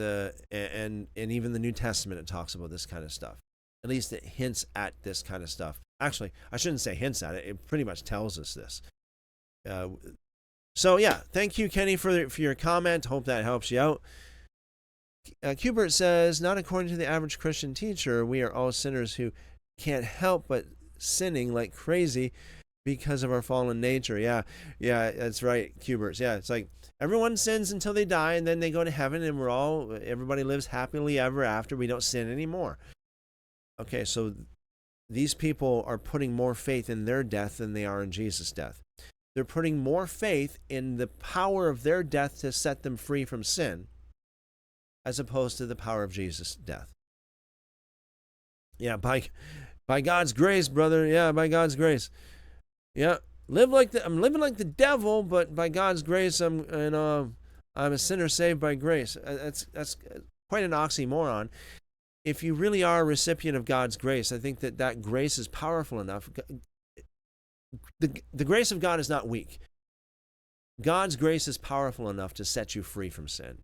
even the New Testament. It talks about this kind of stuff. At least it hints at this kind of stuff. Actually, I shouldn't say hints at it. It pretty much tells us this. So yeah, thank you, Kenny, for your comment. Hope that helps you out. Kubert says, not according to the average Christian teacher, we are all sinners who can't help but sinning like crazy because of our fallen nature. Yeah, that's right, Kubert. Yeah, it's like everyone sins until they die, and then they go to heaven, and everybody lives happily ever after. We don't sin anymore. Okay, so these people are putting more faith in their death than they are in Jesus' death. They're putting more faith in the power of their death to set them free from sin, as opposed to the power of Jesus' death. Yeah, by God's grace, brother. Yeah, by God's grace. Yeah, I'm living like the devil, but by God's grace, I'm a sinner saved by grace. That's quite an oxymoron. If you really are a recipient of God's grace, I think that grace is powerful enough. The grace of God is not weak. God's grace is powerful enough to set you free from sin.